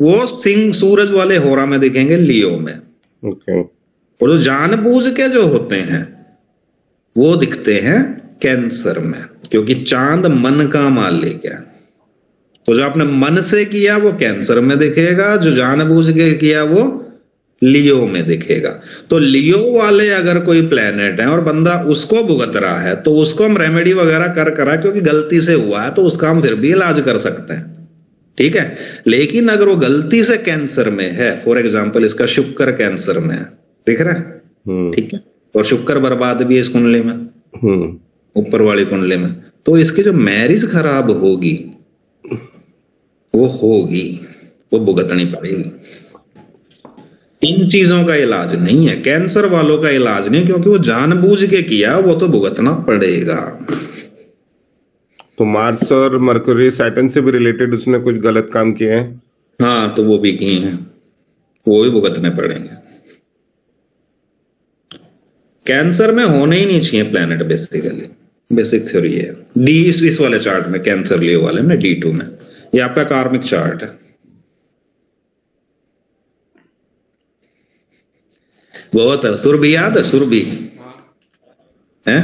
वो सिंह सूरज वाले होरा में दिखेंगे, लियो में, ओके। और जो जानबूझ के जो होते हैं वो दिखते हैं कैंसर में, क्योंकि चांद मन का मालिक है। तो जो आपने मन से किया वो कैंसर में दिखेगा, जो जानबूझ के किया वो लियो में दिखेगा। तो लियो वाले अगर कोई प्लेनेट है और बंदा उसको भुगत रहा है तो उसको हम रेमेडी वगैरह कर करा, क्योंकि गलती से हुआ है तो उसका हम फिर भी इलाज कर सकते हैं, ठीक है। लेकिन अगर वो गलती से कैंसर में है, फॉर एग्जाम्पल इसका शुक्र कैंसर में है, दिख रहा है, ठीक है, और शुक्र बर्बाद भी है इस कुंडली में, ऊपर वाली कुंडली में, तो इसकी जो मैरिज खराब होगी वो भुगतनी पड़ेगी। इन चीजों का इलाज नहीं है, कैंसर वालों का इलाज नहीं, क्योंकि वो जानबूझ के किया, वो तो भुगतना पड़ेगा। तो मार्स और मरकरी सैटर्न से भी रिलेटेड उसने कुछ गलत काम किए हैं? हाँ, तो वो भी किए हैं, वो भी भुगतने पड़ेंगे। कैंसर में होने ही नहीं चाहिए प्लेनेट, बेसिकली बेसिक थ्योरी है। डी इस वाले चार्ट में, कैंसर लियो वाले में, D2 में, ये आपका कार्मिक चार्ट है। बहुत है, सुरभि याद है, सुरभि है,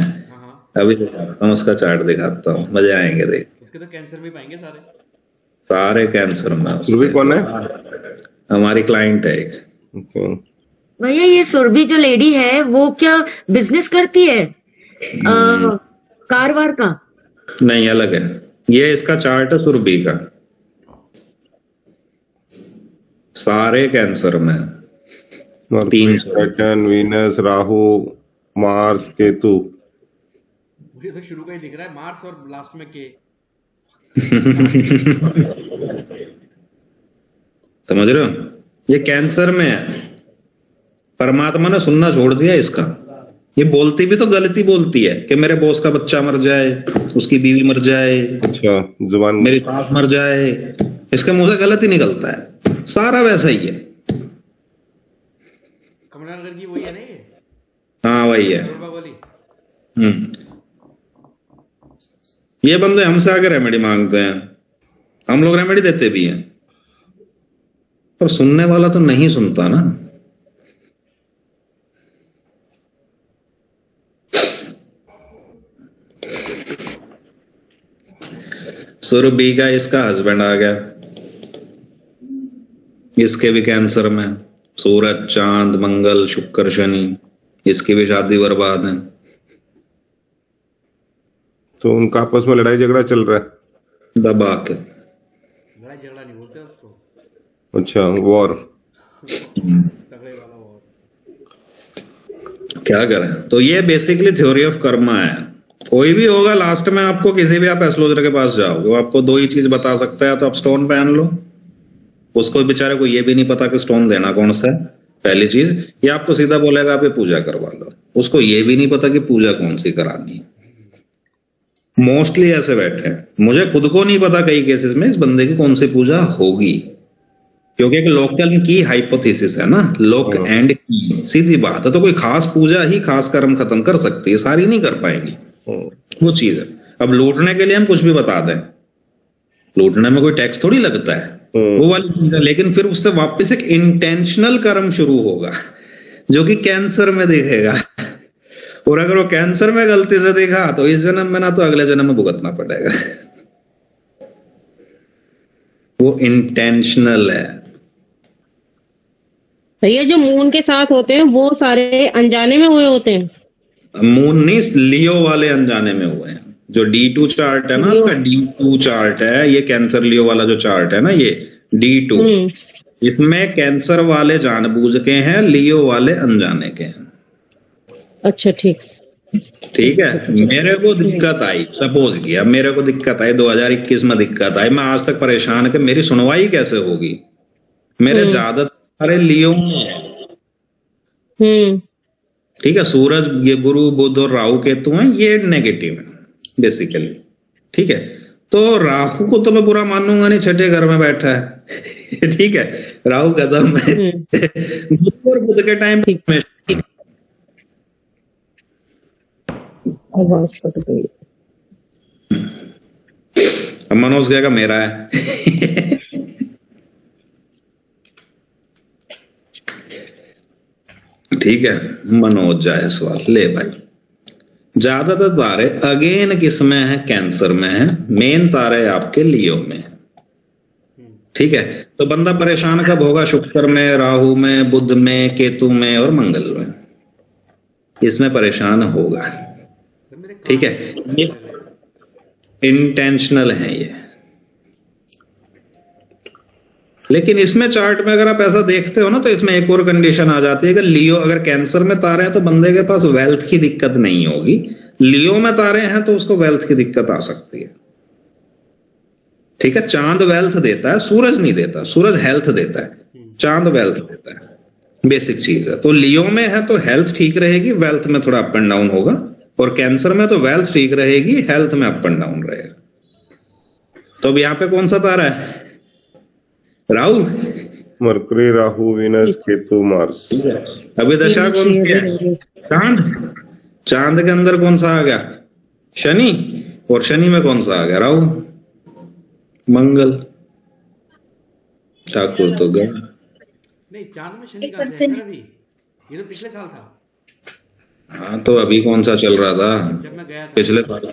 अभी दिखाता हूँ उसका चार्ट, दिखाता हूँ, मजे आएंगे देख। उसके तो कैंसर में पाएंगे सारे कैंसर में। सुरभि कौन है? हमारी क्लाइंट है एक। भैया ये सुरभि जो लेडी है वो क्या बिजनेस करती है कार वार का? नहीं, अलग है, ये इसका चार्ट है सुरभि का, सारे कैंसर में, 3 Saturn, Venus, Rahu, Mars, Ketu. मुझे तो शुरू का ही दिख रहा है मार्स और लास्ट में के। समझ रहे हो, ये कैंसर में है। परमात्मा ने सुनना छोड़ दिया इसका। ये बोलती भी तो गलती बोलती है कि मेरे बॉस का बच्चा मर जाए, उसकी बीवी मर जाए, अच्छा, जुबान, मेरी सास मर जाए, इसके मुंह से गलत ही निकलता है, सारा वैसा ही है। कमलानगर की वही है ना ये? हाँ वही है। वाली। ये बंदे हमसे आके रेमेडी मांगते हैं, हम लोग रेमेडी देते भी हैं, पर सुनने वाला तो नहीं सुनता ना। सुरभि का इसका हस्बैंड आ गया, इसके भी कैंसर में, सूरज, चांद, मंगल, शुक्र, शनि, इसकी भी शादी बर्बाद है। तो उनका आपस में लड़ाई झगड़ा चल रहा है, दबा के। लड़ाई झगड़ा नहीं बोलते उसको, अच्छा, वॉर, तगड़े वाला वॉर। क्या करें, तो ये बेसिकली थ्योरी ऑफ कर्मा है। कोई भी होगा, लास्ट में आपको किसी भी आप एस्ट्रोलॉजर के पास जाओगे, वो आपको 2 ही चीज बता सकता है, तो आप स्टोन पहन लो, उसको बेचारे को ये भी नहीं पता कि स्टोन देना कौन सा है, पहली चीज। ये आपको सीधा बोलेगा आप ये पूजा करवा लो, उसको ये भी नहीं पता कि पूजा कौन सी करानी है। मोस्टली ऐसे बैठे हैं, मुझे खुद को नहीं पता कई केसेस में इस बंदे की कौन सी पूजा होगी, क्योंकि एक लोकल की हाइपोथेसिस है ना, लोक एंड की, सीधी बात है। तो कोई खास पूजा ही खास कर्म खत्म कर सकती है, सारी नहीं कर पाएंगी, वो चीज है। अब लूटने के लिए हम कुछ भी बता दें, लूटने में कोई टैक्स थोड़ी लगता है, वो वाली चीज है। लेकिन फिर उससे वापस एक इंटेंशनल कर्म शुरू होगा जो कि कैंसर में दिखेगा, और अगर वो कैंसर में गलती से देखा तो इस जन्म में ना तो अगले जन्म में भुगतना पड़ेगा। वो इंटेंशनल है। भैया जो मून के साथ होते हैं वो सारे अनजाने में हुए होते हैं? मून नहीं, लियो वाले अनजाने में हुए हैं, जो D2 चार्ट है ना, आपका D2 चार्ट है, ये कैंसर लियो वाला जो चार्ट है ना, ये D2, इसमें कैंसर वाले जानबूझ के हैं, लियो वाले अनजाने के हैं। अच्छा ठीक। ठीक है, मेरे को दिक्कत आई, सपोज किया मेरे को दिक्कत आई 2021 में, दिक्कत आई, मैं आज तक परेशान कि मेरी सुनवाई कैसे होगी। मेरे ज्यादातर सारे लियो में है। ठीक है, सूरज, ये गुरु, बुध और राहु केतु हैं, ये नेगेटिव है बेसिकली। ठीक है, तो राहु को तो मैं बुरा मानूंगा नहीं, छठे घर में बैठा है। ठीक है, राहु कदम है। और बुध के टाइम में आवाज कट गई। अब मनोज गया का मेरा है। ठीक है, मनोज जायसवाल, ले भाई। ज्यादातर तारे अगेन किस में है? कैंसर में है। मेन तारे आपके लियो में है। ठीक है, तो बंदा परेशान कब होगा? शुक्र में, राहु में, बुध में, केतु में और मंगल में, इसमें परेशान होगा। ठीक है, ये इंटेंशनल है ये। लेकिन इसमें चार्ट में अगर आप ऐसा देखते हो ना, तो इसमें एक और कंडीशन आ जाती है कि लियो अगर कैंसर में तारे हैं तो बंदे के पास वेल्थ की दिक्कत नहीं होगी। लियो में तारे हैं तो उसको वेल्थ की दिक्कत आ सकती है। ठीक है, चांद वेल्थ देता है, सूरज नहीं देता। सूरज हेल्थ देता है, चांद वेल्थ देता है, बेसिक चीज है। तो लियो में है तो हेल्थ ठीक रहेगी, वेल्थ में थोड़ा अप एंड डाउन होगा। और कैंसर में तो वेल्थ ठीक रहेगी, हेल्थ में अप एंड डाउन रहेगा। तो अब यहाँ पे कौन सा तारा है? Rahu, mercury, Rahu, Venus, Ketu, Mars. अभी दशा कौन सी है? चांद। चांद के अंदर कौन सा आ गया? शनि। और शनि में कौन सा आ गया? राहु, मंगल। ठाकुर तो गया। नहीं, चांद में शनि कहाँ से है सर? अभी ये तो पिछले साल था। हाँ, तो अभी कौन सा चल रहा था? जब मैं गया था पिछले साल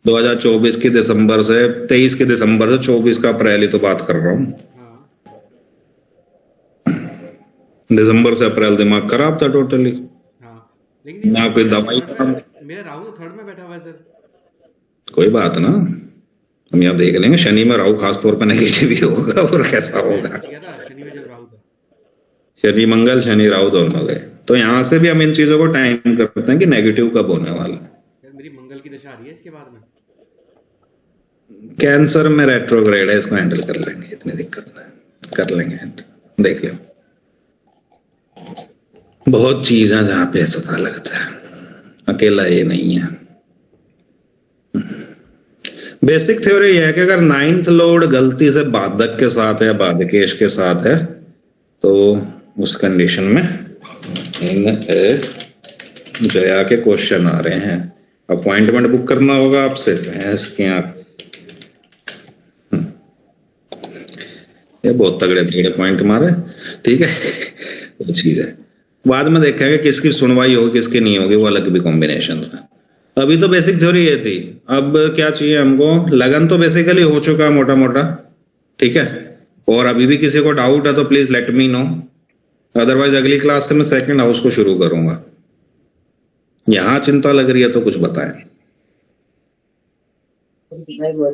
2024 के दिसंबर से, 23 के दिसंबर से 24 का अप्रैल ही तो बात कर रहा हूँ। हाँ दिसंबर से अप्रैल दिमाग खराब था टोटली। हाँ, लेकिन ना कोई दवाई मेरा राहु तो थर्ड में बैठा हुआ है सर। कोई बात ना, हम यहाँ देख लेंगे। शनि में राहु खासतौर पर नेगेटिव ही होगा, और कैसा होगा? गया था शनि में जब राहु था। शनि मंगल, शनि राहु दोनों गए। तो यहाँ से भी हम इन चीजों को टाइम करते हैं कि नेगेटिव कब होने वाला है। सर मेरी मंगल की दशा आ रही है इसके बाद में। कैंसर में रेट्रोग्रेड है, इसको हैंडल कर लेंगे, इतनी दिक्कत नहीं, कर लेंगे हैंडल। देख लो, बहुत चीज है जहां पे पता लगता है, अकेला ये नहीं है। बेसिक थ्योरी यह है कि अगर 9th लॉर्ड गलती से बाधक के साथ है, बाधकेश के साथ है, तो उस कंडीशन में इन जया के क्वेश्चन आ रहे हैं। अपॉइंटमेंट बुक करना होगा आपसे, भैंस की आंख। ये बहुत तगड़े तगड़े पॉइंट मारे। ठीक है, वो चीज है, बाद में देखेंगे किसकी सुनवाई होगी, किसकी नहीं होगी, वो अलग भी कॉम्बिनेशन है। अभी तो बेसिक थ्योरी ये थी। अब क्या चाहिए हमको? लगन तो बेसिकली हो चुका मोटा मोटा। ठीक है, और अभी भी किसी को डाउट है तो please let me know, otherwise अगली क्लास से मैं सेकंड हाउस को शुरू करूंगा। यहां चिंता लग रही है तो कुछ बताएं।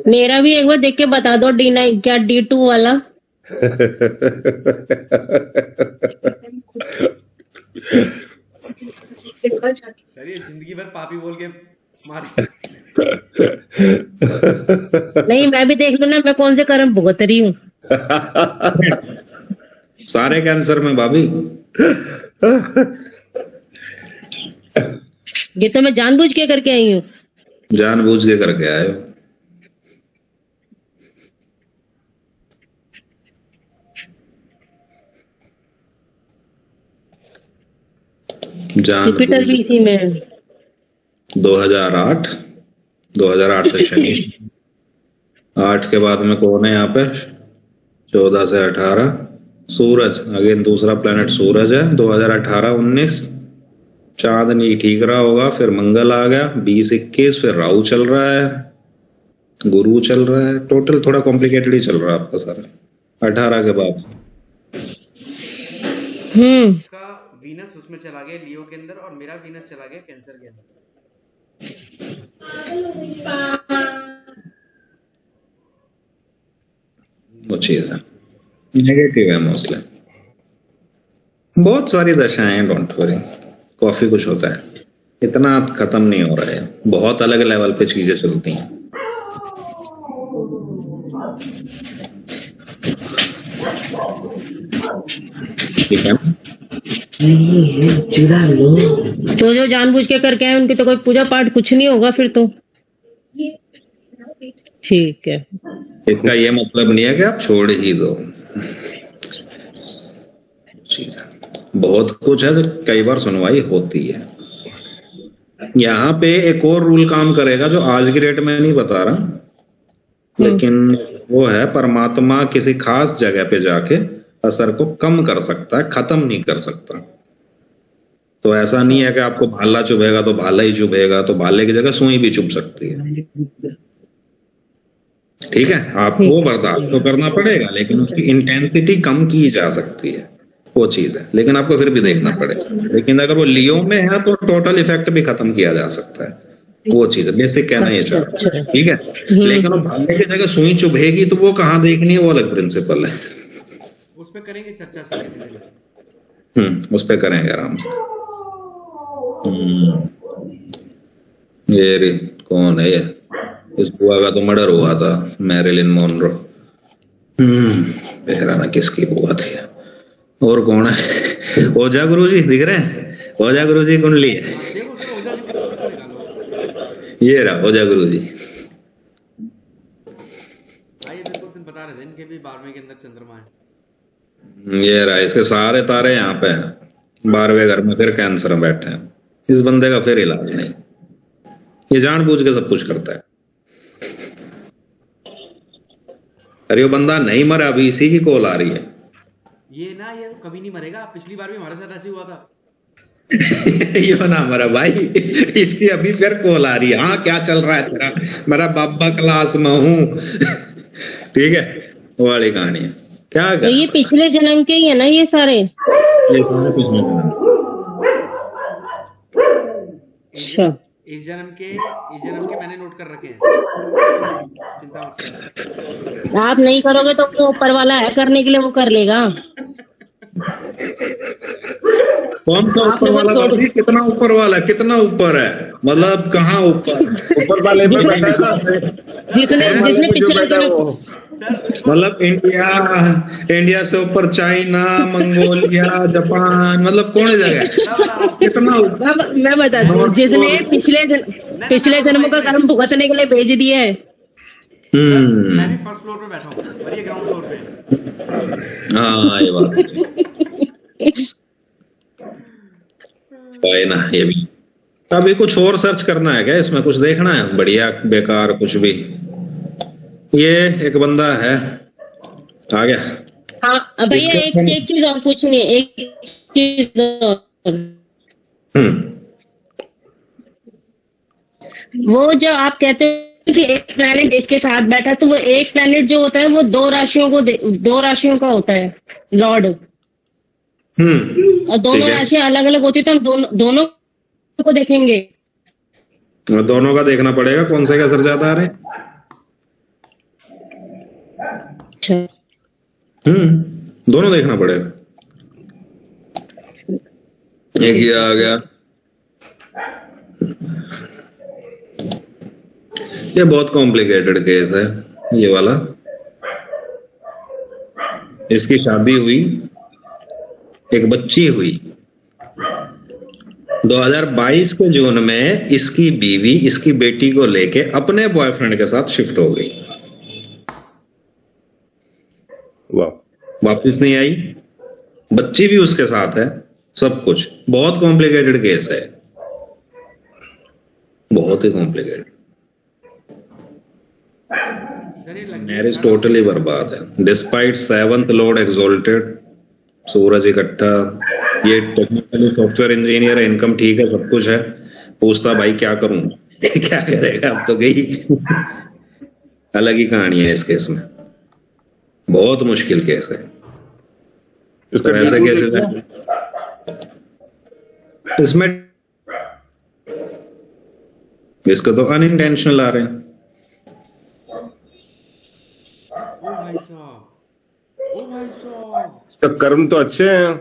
मेरा भी एक बार देख के बता दो। D9 क्या D2 वाला? सर ये जिंदगी भर पापी बोल के मारे। नहीं, मैं भी देख लूं ना, मैं कौन से कर्म भुगत रही हूँ। सारे कैंसर में भाभी। ये तो मैं जानबूझ के करके आई हूँ। जानबूझ के करके आए हो। जुपिटर भी इसी में है। 2008 से शनि। 8 के बाद में कौन है यहाँ पे? 14 से 18 सूरज, अगेन दूसरा प्लेनेट सूरज है। 2018-19 चांद नहीं ठीक रहा होगा, फिर मंगल आ गया। 20-21 फिर राहु चल रहा है, गुरु चल रहा है। टोटल थोड़ा कॉम्प्लिकेटेड ही चल रहा है आपका सारा 18 के बाद। का वीनस उसमें चला गया लियो के अंदर, और मेरा वीनस चला गया कैंसर के अंदर। वो चीज है, नेगेटिव है मोस्टली। बहुत सारी दशाएं हैं, डोंट वरी। कॉफी कुछ होता है, इतना खत्म नहीं हो रहा है, बहुत अलग लेवल पे चीजें चलती हैं। ठीक है, तो जो जानबूझ के करके आए उनकी तो कोई पूजा पाठ कुछ नहीं होगा फिर तो। ठीक है। इसका ये मतलब नहीं है कि आप छोड़ ही दो। चीज है, बहुत कुछ है जो कई बार सुनवाई होती है। यहाँ पे एक और रूल काम करेगा जो आज की डेट में नहीं बता रहा, लेकिन वो है परमात्मा किसी खास जगह पे जाके असर को कम कर सकता है, खत्म नहीं कर सकता। तो ऐसा नहीं है कि आपको भाला चुभेगा तो भाला ही चुभेगा, तो भाले की जगह सुई भी चुभ सकती है। ठीक है, आपको बर्दाश्त तो करना पड़ेगा, लेकिन उसकी इंटेंसिटी कम की जा सकती है, वो चीज है। लेकिन आपको फिर भी देखना पड़ेगा। लेकिन अगर वो लियो में है तो टोटल इफेक्ट भी खत्म किया जा सकता है, वो चीज है। बेसिक कहना ये चाहता है, ठीक है। लेकिन वो भाले की जगह सुई चुभेगी तो वो कहाँ देखनी है, वो अलग प्रिंसिपल है। उस पे करेंगे चर्चा सर किसी दिन। उस पे करेंगे आराम से। ये रे कौन है ये? इस बुआ का तो मर्डर हुआ था, मैरिलिन मोनरो। बेहरा ना किसकी बुआ थी। और कौन है? ओझा गुरु जी दिख रहे हैं? ओझा गुरु जी कुंडली है, देखो सर ओझा जी को तो निकालो। ये रहा ओझा गुरु जी। आइए देखो दिन बता रहे थे इनके भी 12वें के अंदर चंद्रमा है। ये रहा, इसके सारे तारे यहाँ पे हैं। 12वें घर में फिर कैंसर में बैठे हैं। इस बंदे का फिर इलाज नहीं, ये जानबूझ के सब कुछ करता है। अरे वो बंदा नहीं मरा, अभी इसी की कॉल आ रही है। ये ना ये तो कभी नहीं मरेगा, पिछली बार भी हमारे साथ ऐसे हुआ था। ये ना मरा भाई, इसकी अभी फिर कॉल आ रही है। हाँ क्या चल रहा है तेरा? मेरा बाबा क्लास में हूँ। ठीक है, वो वाली कहानी है। क्या तो कर ये पिछले जन्म के ही है ना ये सारे? ये सारे पिछले जन्म। अच्छा, इस जन्म के मैंने नोट कर रखे हैं, चिंता मत करो। आप नहीं करोगे तो वो ऊपर वाला है करने के लिए, वो कर लेगा। कौन सा ऊपर वाला बाजी? कितना ऊपर वाला? कितना ऊपर है मतलब? कहाँ ऊपर? ऊपर वाले में बैठा है ना, जिसने जिसने पिछले जन्म, मतलब इंडिया से ऊपर चाइना, मंगोलिया, जापान, मतलब कौन जगह है? कितना ऊपर? मैं बताती हूँ, जिसने पिछले जन्म का कर्म भुगतने के लिए भेज दिया है। मैं भी फर्स्ट फ्लोर पे बैठा हूँ और ये ग्राउंड फ्लोर पे। हाँ ये बात है ना। ये भी अभी कुछ और सर्च करना है क्या इसमें? कुछ देखना है बढ़िया बेकार कुछ भी? ये एक बंदा है आ गया। हाँ भैया, एक चीज और पूछनी है, एक चीज और। वो जो आप कहते हैं कि एक प्लैनेट इसके साथ बैठा, तो वो एक प्लैनेट जो होता है वो दो राशियों का होता है लॉर्ड। और दोनों राशियां अलग अलग होती है, तो हम दोनों को देखेंगे। दोनों का देखना पड़ेगा, कौन से का असर ज्यादा आ रहे? अच्छा, दोनों देखना पड़ेगा। एक ये आ गया, ये बहुत कॉम्प्लिकेटेड केस है ये वाला। इसकी शादी हुई, एक बच्ची हुई 2022 के जून में। इसकी बीवी इसकी बेटी को लेके अपने बॉयफ्रेंड के साथ शिफ्ट हो गई। वापस नहीं आई, बच्ची भी उसके साथ है, सब कुछ। बहुत कॉम्प्लिकेटेड केस है, बहुत ही कॉम्प्लिकेटेड। मैरिज टोटली बर्बाद है। डिस्पाइट 7th लॉर्ड एक्सोल्टेड, सूरज इकट्ठा। ये टेक्निकली सॉफ्टवेयर इंजीनियर है, इनकम ठीक है, सब कुछ है। पूछता भाई क्या करूं? क्या करेगा, अब तो गई। अलग ही कहानी है इस केस में, बहुत मुश्किल केस है। तो ऐसे केसेस है इसमें इसके तो अनइंटेंशनल आ रहे हैं। ओ भाई साहब, ओ भाई साहब। तो कर्म तो अच्छे हैं।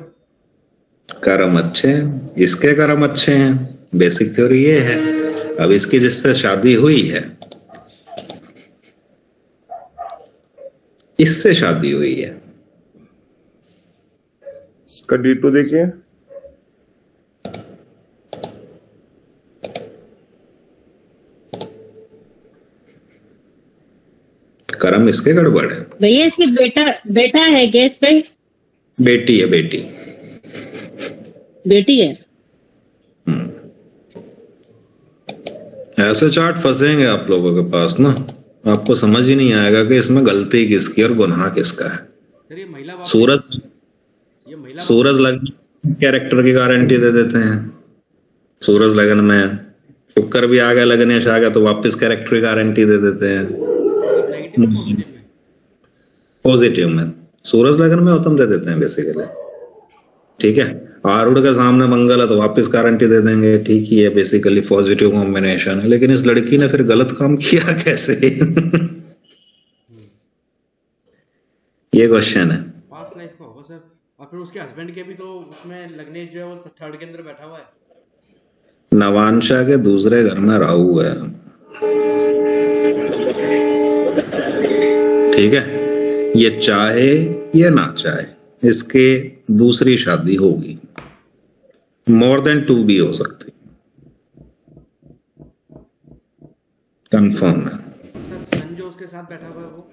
कर्म अच्छे हैं, इसके कर्म अच्छे हैं। बेसिक थ्योरी ये है। अब इसकी जिससे शादी हुई है, इससे शादी हुई है, इसका D2 देखिए। कर्म इसके गड़बड़ है। भैया इसकी बेटा बेटा है क्या इस पे? बेटी है, बेटी। बेटी है। ऐसे चार्ट फंसेंगे आप लोगों के पास ना, आपको समझ ही नहीं आएगा कि इसमें गलती किसकी और गुनाह किसका है। सर ये महिला बाप, सूरज ये महिला सूरज लगन कैरेक्टर की गारंटी दे देते हैं। सूरज लगन में शुक्र भी आ गया, लगनेश आ गया, तो वापस कैरेक्टर की गारंटी दे देते हैं। नेगेटिव पॉजिटिव में। पॉजिटिव में सूरज लगन में उत्तम दे देते हैं बेसिकली। ठीक है, आरूढ़ के सामने मंगल है तो वापस गारंटी दे देंगे, ठीक ही है, बेसिकली पॉजिटिव कॉम्बिनेशन है। लेकिन इस लड़की ने फिर गलत काम किया कैसे? ये क्वेश्चन है। पास्ट लाइफ का होगा सर। और फिर उसके हस्बैंड के भी तो उसमें लग्नेश जो है वो थर्ड के अंदर बैठा हुआ है। नवांशा के दूसरे घर में राहु है। ठीक है, ये चाहे या ना चाहे इसके दूसरी शादी होगी। मोर देन 2 भी हो सकती, कंफर्म है। सर सन जो उसके साथ बैठा हुआ है वो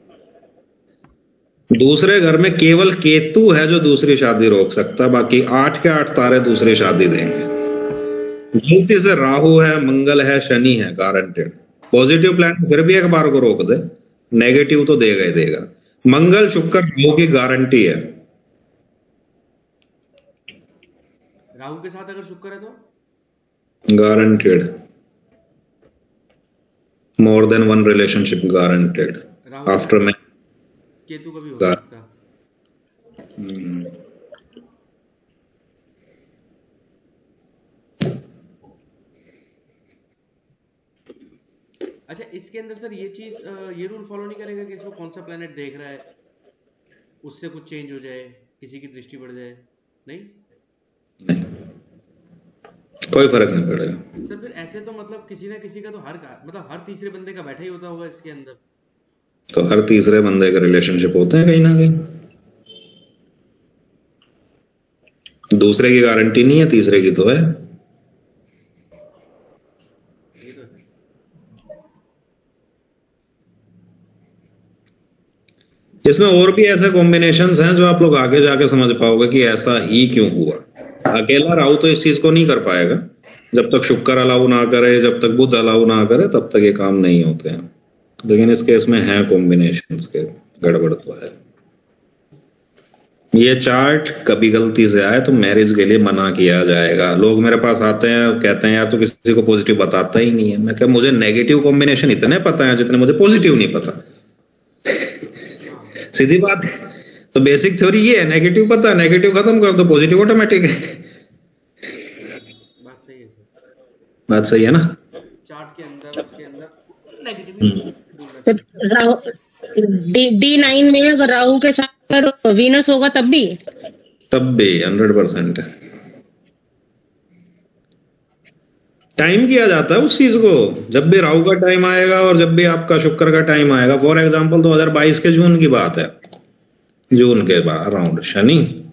दूसरे घर में केवल केतु है जो दूसरी शादी रोक सकता, बाकी 8 के 8 तारे दूसरी शादी देंगे। गलती से राहु है, मंगल है, शनि है, गारंटेड। पॉजिटिव प्लान फिर भी एक बार को रोक दे, नेगेटिव तो देगा ही देगा। मंगल शुक्र राहु की गारंटी है। राहु के साथ अगर शुक्र है तो guaranteed, more than 1 relationship guaranteed. Rahu after में केतु का भी हो गा- सकता है। अच्छा इसके अंदर सर ये चीज ये रूल फॉलो नहीं करेगा कि इसको कौन सा प्लेनेट देख रहा है उससे कुछ चेंज हो जाए, किसी की दृष्टि बढ़ जाए? नहीं नहीं, कोई फर्क नहीं पड़ेगा। सर फिर ऐसे तो मतलब किसी ना किसी का तो मतलब हर तीसरे बंदे का बैठा ही होता होगा इसके अंदर। तो हर तीसरे बंदे के रिलेशनशिप होते हैं कहीं ना कहीं। दूसरे की गारंटी नहीं है, तीसरे की तो है। ये तो है। इसमें और भी ऐसे कॉम्बिनेशंस हैं जो आप लोग आगे जाके समझ पाओगे कि ऐसा ही क्यों हुआ। अकेला राहु तो इस चीज को नहीं कर पाएगा। जब तक शुक्र अलाउ ना करे, जब तक बुध अलाउ ना करे, तब तक ये काम नहीं होते हैं। लेकिन इस केस में है कॉम्बिनेशंस के, गड़बड़ तो है। ये चार्ट कभी गलती से आए तो मैरिज के लिए मना किया जाएगा। लोग मेरे पास आते हैं, कहते हैं यार तो किसी को पॉजिटिव बताता ही नहीं है। मैं क्या, मुझे नेगेटिव कॉम्बिनेशन इतने पता है जितने मुझे पॉजिटिव नहीं पता। सीधी बात है। तो बेसिक थ्योरी ये है, नेगेटिव पता है, नेगेटिव खत्म कर दो, पॉजिटिव ऑटोमेटिक है। बात सही है सर। बात सही है ना? चार्ट के अंदर उसके अंदर नेगेटिव तो राहु D9 में अगर राहु के साथ अगर वीनस होगा तब भी 100% है। टाइम किया जाता है उस चीज को। जब भी राहु का टाइम आएगा और जब भी आपका शुक्र का टाइम आएगा। फॉर एग्जांपल 2022 के जून की बात है, जून के अराउंड शनि,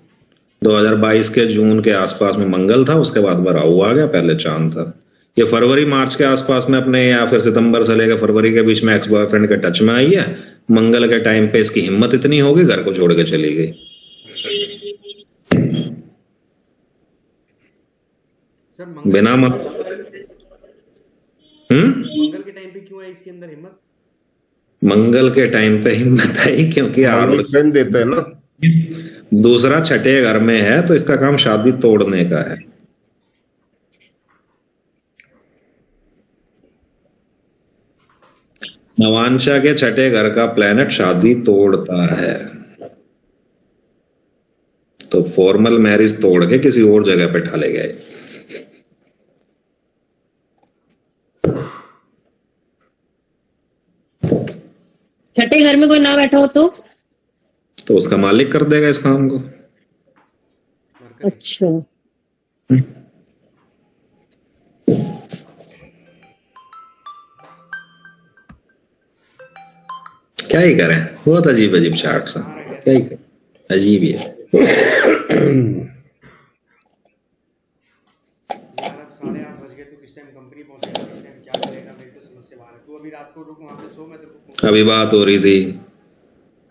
2022 के जून के आसपास में मंगल था, उसके बाद में राहु आ गया, पहले चांद था। ये फरवरी मार्च के आसपास में अपने, या फिर सितंबर से लेकर फरवरी के बीच में एक्स बॉयफ्रेंड के टच में आई है। मंगल के टाइम पे इसकी हिम्मत इतनी होगी, घर को छोड़ के चली गई। सर मंगल बिना मंगल के टाइम पे क्यों है इसके अंदर हिम्मत? मंगल के टाइम पे हिम्मत आई क्योंकि आरूढ़ स्ट्रेंथ देते हैं ना। दूसरा छठे घर में है, तो इसका काम शादी तोड़ने का है। नवांशा के छठे घर का प्लेनेट शादी तोड़ता है, तो फॉर्मल मैरिज तोड़ के किसी और जगह पे ढाले गए। घर में कोई ना बैठा हो तो उसका मालिक कर देगा इस काम को। अच्छा, क्या ही करें, बहुत अजीब अजीब चार्ट हैं, क्या ही करें, अजीब ही है। यार अब 8:30 बज गए, तो किस टाइम कंपनी पहुंचेगा, किस टाइम क्या करेगा, मेरी तो समझ से बाहर है। तू अभी रात को रुक, वहां पे सो, मैं तेरे को फोन अभी बात हो रही थी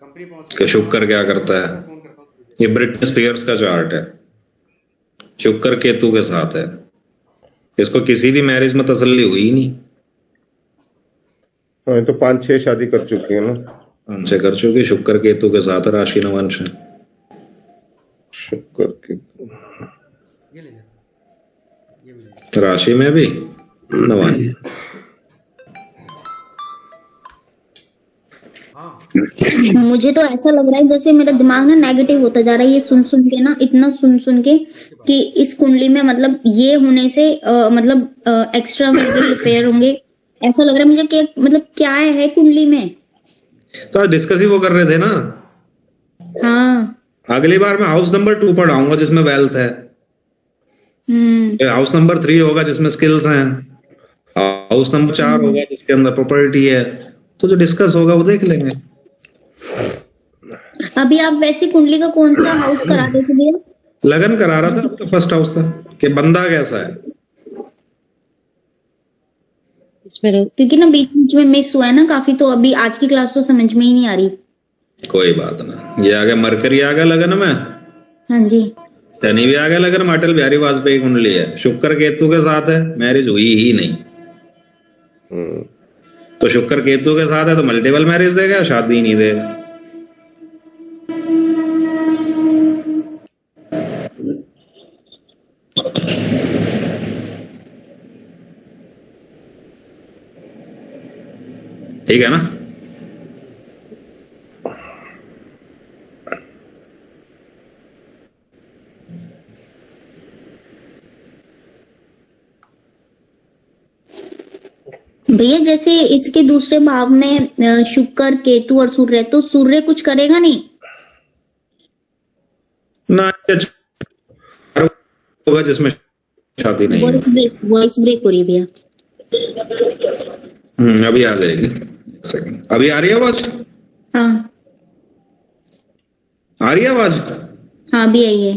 कंपनी पहुंच कि शुक्र क्या करता है। फोन करता हूँ तुझे। ये ब्रिटनी स्पीयर्स का चार्ट है, शुक्र केतु के साथ है। इसको किसी भी मैरिज में तसल्ली हुई नहीं। हाँ, तो 5-6 शादी कर चुके हैं ना। हमसे कर चुके, शुक्र केतु के साथ राशि नवंश है। शुक्र के ये ले जा, ये भी ले जा। राशि में भी नवांश। हाँ मुझे तो ऐसा लग रहा है जैसे मेरा दिमाग ना नेगेटिव होता जा रहा है, ये सुन सुन के ना, इतना सुन सुन के कि इस कुंडली में मतलब ये होने से मतलब एक्स्ट्रा मैरिटल अफेयर होंगे। ऐसा लग रहा है मुझे कि मतलब क्या है कुंडली में। तो आज डिस्कस ही वो कर रहे थे ना। हाँ। अगली बार मैं हाउस नंबर 2 पढ़ाऊंगा जिसमें वेल्थ है, हाउस नंबर 3 होगा जिसमें स्किल्स हैं, हाउस नंबर 4 होगा जिसके अंदर प्रॉपर्टी है। तो जो डिस्कस होगा वो देख लेंगे। अभी आप वैसी कुंडली का कौन सा हाउस करा देते भैया? लगन करा रहा था, तो फर्स्ट हाउस था कि बंदा कैसा है। इसमें। क्योंकि ना बीच बीच में मिस हुआ है ना काफी, तो अभी आज की क्लास तो समझ में ही नहीं आ रही। कोई बात ना, ये आ गया मरकरी आ गया लगन में, हाँ जी। शनि भी आ गया लगन में। अटल बिहारी वाजपेयी कुंडली है, शुक्र केतु के साथ है, मैरिज हुई ही नहीं। तो शुक्र केतु के साथ है तो मल्टीपल मैरिज देगा, शादी नहीं देगा। ठीक है ना। भैया जैसे इसके दूसरे भाव में शुक्र केतु और सूर्य, तो सूर्य कुछ करेगा नहीं? ना होगा जिसमें शादी नहीं है। वॉइस ब्रेक हो रही है भैया। अभी आ जाएगी, एक सेकंड। अभी आ रही है आवाज? हाँ आ रही है आवाज? हाँ अभी आई है।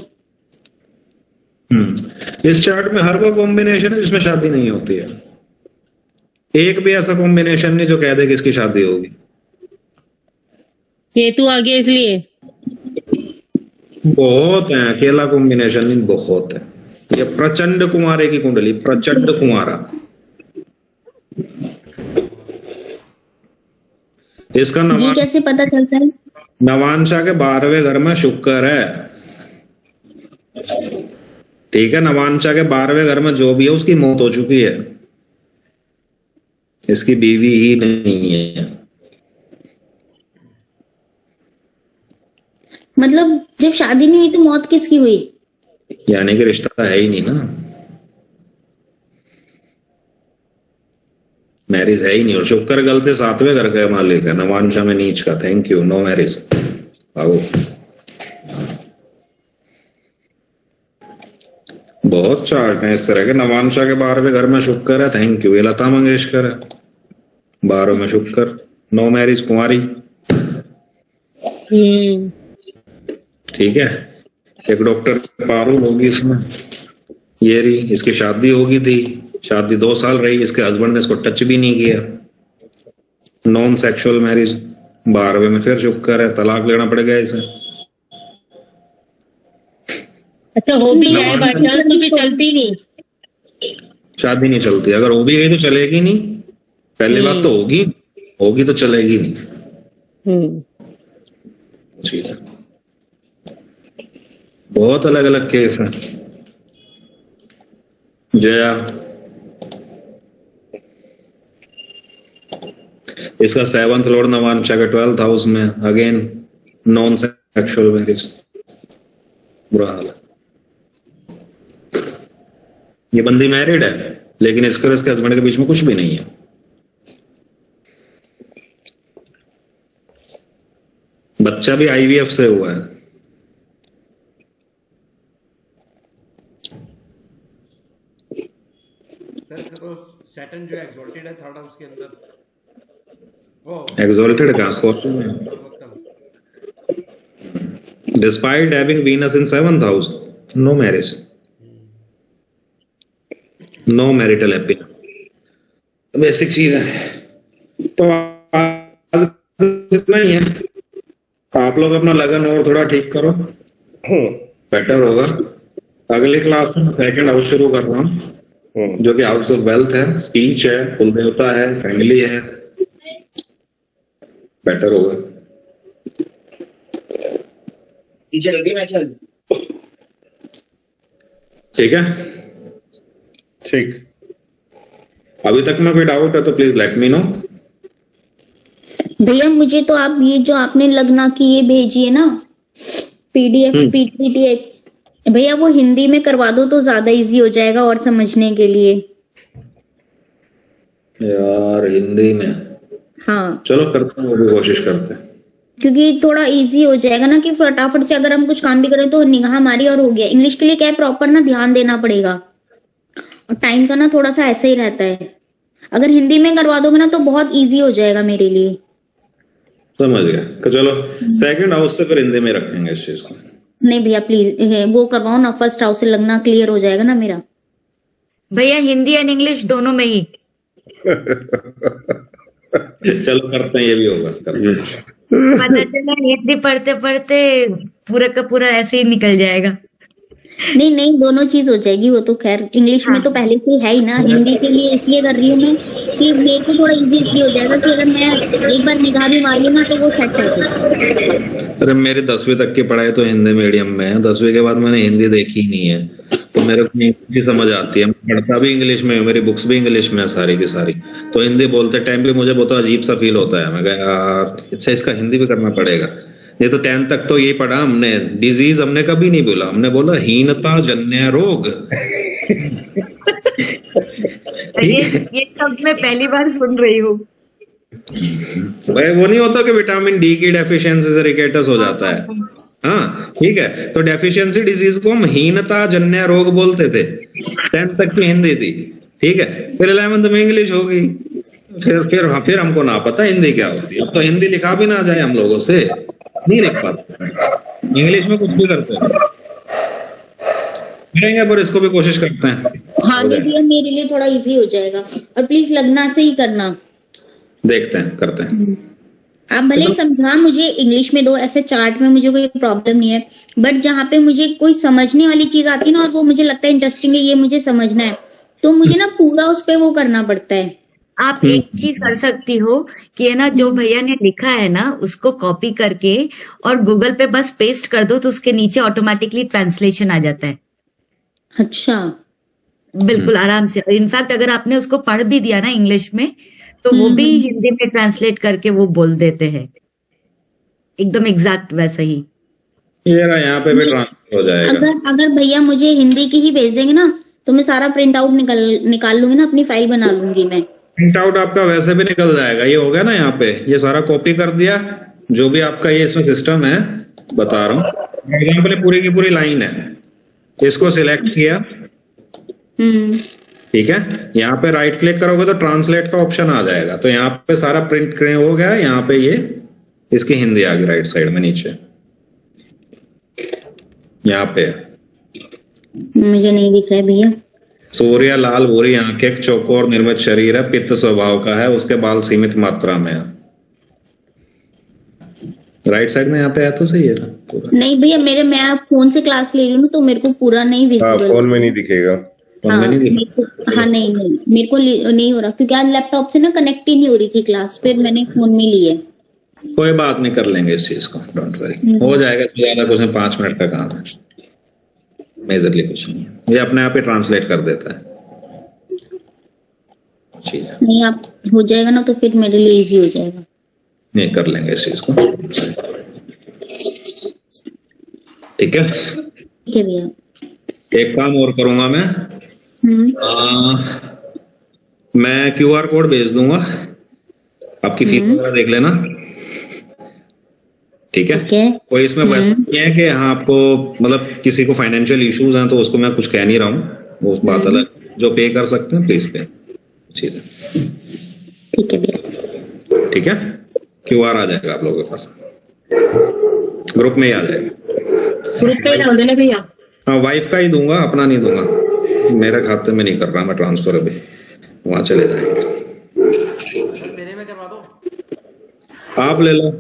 इस चार्ट में हर वो कॉम्बिनेशन है जिसमें शादी नहीं होती है। एक भी ऐसा कॉम्बिनेशन नहीं जो कह दे कि इसकी शादी होगी। केतु आ गया इसलिए। बहुत है, अकेला कॉम्बिनेशन नहीं, बहुत है। ये प्रचंड कुमारे की कुंडली, प्रचंड कुमारा। इसका ये कैसे पता चलता है? नवांशा के 12वें घर में शुक्र है। ठीक है, नवांशा के 12वें घर में जो भी है उसकी मौत हो चुकी है, इसकी बीवी ही नहीं है। मतलब जब शादी नहीं हुई तो मौत किसकी हुई? यानी कि रिश्ता है ही नहीं ना, मैरिज है ही नहीं। और शुक्र गलते 7वें घर का मालिक है, नवांशा में नीच का। Thank you, no marriage. आओ, बहुत चार्ट हैं इस तरह के। नवांशा के 12वें घर में शुक्र है, थैंक यू। ये लता मंगेशकर है, 12 में शुक्र, नो मैरिज, कुंवारी। ठीक है। एक डॉक्टर पारुल होगी इसमें, ये रही, इसकी शादी होगी थी, शादी 2 साल रही, इसके हस्बैंड ने इसको टच भी नहीं किया, नॉन सेक्सुअल मैरिज। 12वें में फिर शुक्र है, तलाक लेना पड़ गया इसे। अच्छा, हो भी जाए बाई चांस तो फिर चलती नहीं। शादी नहीं चलती, अगर हो भी गई तो चलेगी नहीं। पहली बात तो होगी तो चलेगी नहीं। ठीक है, बहुत अलग अलग केस हैं। जया, इसका 7th लॉर्ड नवांशा के 12th हाउस में, अगेन नॉन सेक्सुअल मैरिज, बुरा हाल है। ये बंदी मैरिड है लेकिन इसके और इसके हस्बैंड के बीच में कुछ भी नहीं है। बच्चा भी आईवीएफ से हुआ है। सर तो सैटर्न जो एक्सॉल्टेड है थर्ड हाउस के अंदर वो एक्सॉल्टेड कहाँ स्कॉर्पियो में, उत्तम despite having Venus in 7th house, no marriage, no marital happiness, basic चीज है। तो आज इतना ही है, आप लोग अपना लगन और थोड़ा ठीक करो, बेटर होगा। अगली क्लास में सेकंड हाउस शुरू कर रहा हूँ, जो कि हाउस ऑफ वेल्थ है, स्पीच है, कुल देवता है, फैमिली है, बेटर होगा। ठीक है, ठीक। अभी तक में कोई डाउट है तो प्लीज लेट मी नो। भैया मुझे तो आप ये जो आपने लगना की ये भेजी है ना पीडीएफ पीपीटी, भैया वो हिंदी में करवा दो तो ज्यादा इजी हो जाएगा और समझने के लिए। यार हिंदी में, हाँ चलो करते हैं, वो भी कोशिश करते हैं। क्योंकि थोड़ा इजी हो जाएगा ना कि फटाफट से अगर हम कुछ काम भी करें तो निगाह हमारी और हो गया। इंग्लिश के लिए क्या है, प्रॉपर ना ध्यान देना पड़ेगा और टाइम का ना थोड़ा सा ऐसा ही रहता है। अगर हिंदी में करवा दोगे ना तो बहुत इजी हो जाएगा मेरे लिए। समझ गया, तो चलो सेकंड हाउस से फिर हिंदी में रखेंगे इस चीज को। नहीं भैया प्लीज वो करवाओ ना, फर्स्ट हाउस से लगना क्लियर हो जाएगा ना मेरा। भैया हिंदी एंड इंग्लिश दोनों में ही। चलो करते हैं, ये भी होगा, करते हैं। पता चला हिंदी पढ़ते पढ़ते पूरा का पूरा ऐसे ही निकल जाएगा। नहीं नहीं दोनों चीज हो जाएगी वो तो। खैर इंग्लिश में तो पहले से है ही ना, हिंदी के लिए इसलिए कर रही हूँ मैं कि मेरे को थोड़ा इजी इसलिए हो जाएगा कि अगर मैं एक बार निगाह भी मारी ना तो वो सेट हो जाएगा। अरे मेरी 10वीं तक की पढ़ाई तो हिंदी मीडियम में है, 10वीं के बाद मैंने हिंदी देखी ही नहीं है, तो मेरे को इंग्लिश समझ आती है, मैं पढ़ता भी इंग्लिश में, मेरी बुक्स भी इंग्लिश में है सारी की सारी। तो हिंदी बोलते टाइम भी मुझे बहुत अजीब सा फील होता है, मैं कहा यार अच्छा इसका हिंदी भी करना पड़ेगा। ये तो 10th तक तो यही पढ़ा हमने, डिजीज हमने कभी नहीं बोला, हमने बोला हीनता जन्य रोग। ये शब्द मैं पहली बार सुन रही हूँ। भाई वो नहीं होता कि विटामिन डी की डेफिशिएंसी से रिकेटस हो जाता है, हाँ ठीक है, तो डेफिशिएंसी डिजीज को हम हीनता जन्य रोग बोलते थे, 10th तक की हिंदी थी, ठीक है। फिर 11th में इंग्लिश होगी, फिर हमको ना पता हिंदी क्या होती है। अब तो हिंदी लिखा भी ना जाए हम लोगों से, नहीं लिख पाते, इंग्लिश में कुछ भी करते हैं, करेंगे पर इसको भी कोशिश करते हैं। हाँ नहीं भैया मेरे लिए थोड़ा इजी हो जाएगा, और प्लीज लगना से ही करना। देखते हैं, करते हैं। आप भले ही समझा मुझे इंग्लिश में दो, ऐसे चार्ट में मुझे कोई प्रॉब्लम नहीं है, बट जहाँ पे मुझे कोई समझने वाली चीज आती है ना और वो मुझे लगता है इंटरेस्टिंग है, ये मुझे समझना है, तो मुझे ना पूरा उस पे वो करना पड़ता है। आप एक चीज कर सकती हो कि है ना, जो भैया ने लिखा है ना उसको कॉपी करके और गूगल पे बस पेस्ट कर दो तो उसके नीचे ऑटोमेटिकली ट्रांसलेशन आ जाता है। अच्छा बिल्कुल आराम से। इनफैक्ट अगर आपने उसको पढ़ भी दिया ना इंग्लिश में तो वो भी हिंदी में ट्रांसलेट करके वो बोल देते हैं, एकदम एग्जैक्ट वैसा ही। ये रहा, यहाँ पे भी ट्रांसफर हो जाएगा। अगर भैया मुझे हिंदी की ही भेज देंगे ना तो मैं सारा प्रिंट आउट निकाल लूंगी ना, अपनी फाइल बना लूंगी मैं। प्रिंट आउट आपका वैसे भी निकल जाएगा, ये हो गया ना, यहाँ पे ये सारा कॉपी कर दिया, जो भी आपका ये इसमें सिस्टम है बता रहा हूँ, एग्जाम्पल पूरी की पूरी लाइन है, इसको सिलेक्ट किया, ठीक है, यहाँ पे राइट क्लिक करोगे तो ट्रांसलेट का ऑप्शन आ जाएगा, तो यहाँ पे सारा प्रिंट हो गया, यहाँ पे ये इसकी हिंदी आ गई राइट साइड में नीचे, यहाँ पे मुझे नहीं दिख रहा है भैया। सूर्य लाल भूरी आंखें, चौकोर निर्मित शरीर है, पित्त स्वभाव का है, उसके बाल सीमित मात्रा में है। राइट साइड में यहाँ पे है तो सही है ना पूरा? नहीं भैया मैं फोन से क्लास ले रही हूँ तो मेरे को पूरा नहीं विजिबल। फोन में नहीं दिखेगा। हाँ नहीं मेरे को नहीं हो रहा क्योंकि आज लैपटॉप से ना कनेक्ट ही नहीं हो रही थी क्लास, फिर मैंने फोन में ली है। कोई बात नहीं, कर लेंगे इस चीज को, डोंट वरी, हो जाएगा। तो ज्यादा कुछ नहीं, 5 मिनट का काम है, मेजरली कुछ नहीं है, ये अपने आप ही ट्रांसलेट कर देता है चीज। नहीं आप हो जाएगा ना तो फिर मेरे लिए इजी हो जाएगा। नहीं, कर लेंगे इस चीज को, ठीक है। ठीक है भैया। एक काम और करूंगा मैं, मैं QR कोड भेज दूंगा, आपकी फीस वगैरह देख लेना, ठीक है? ठीक है। कोई इसमें वैसा नहीं है कि हाँ आपको मतलब किसी को फाइनेंशियल इश्यूज हैं तो उसको मैं कुछ कह नहीं रहा हूँ, वो बात अलग। जो पे कर सकते हैं प्लीज पे चीजें, ठीक है भैया। ठीक है? QR आ जाएगा आप लोगों के पास, ग्रुप में ही आ जाएगा। ग्रुप पे डाल देना भैया। हाँ, वाइफ का ही दूंगा, अपना नहीं दूंगा, मेरे खाते में नहीं कर रहा मैं ट्रांसफर अभी, वहां चले जाएंगे। मेरे में करवा दो। आप ले लो।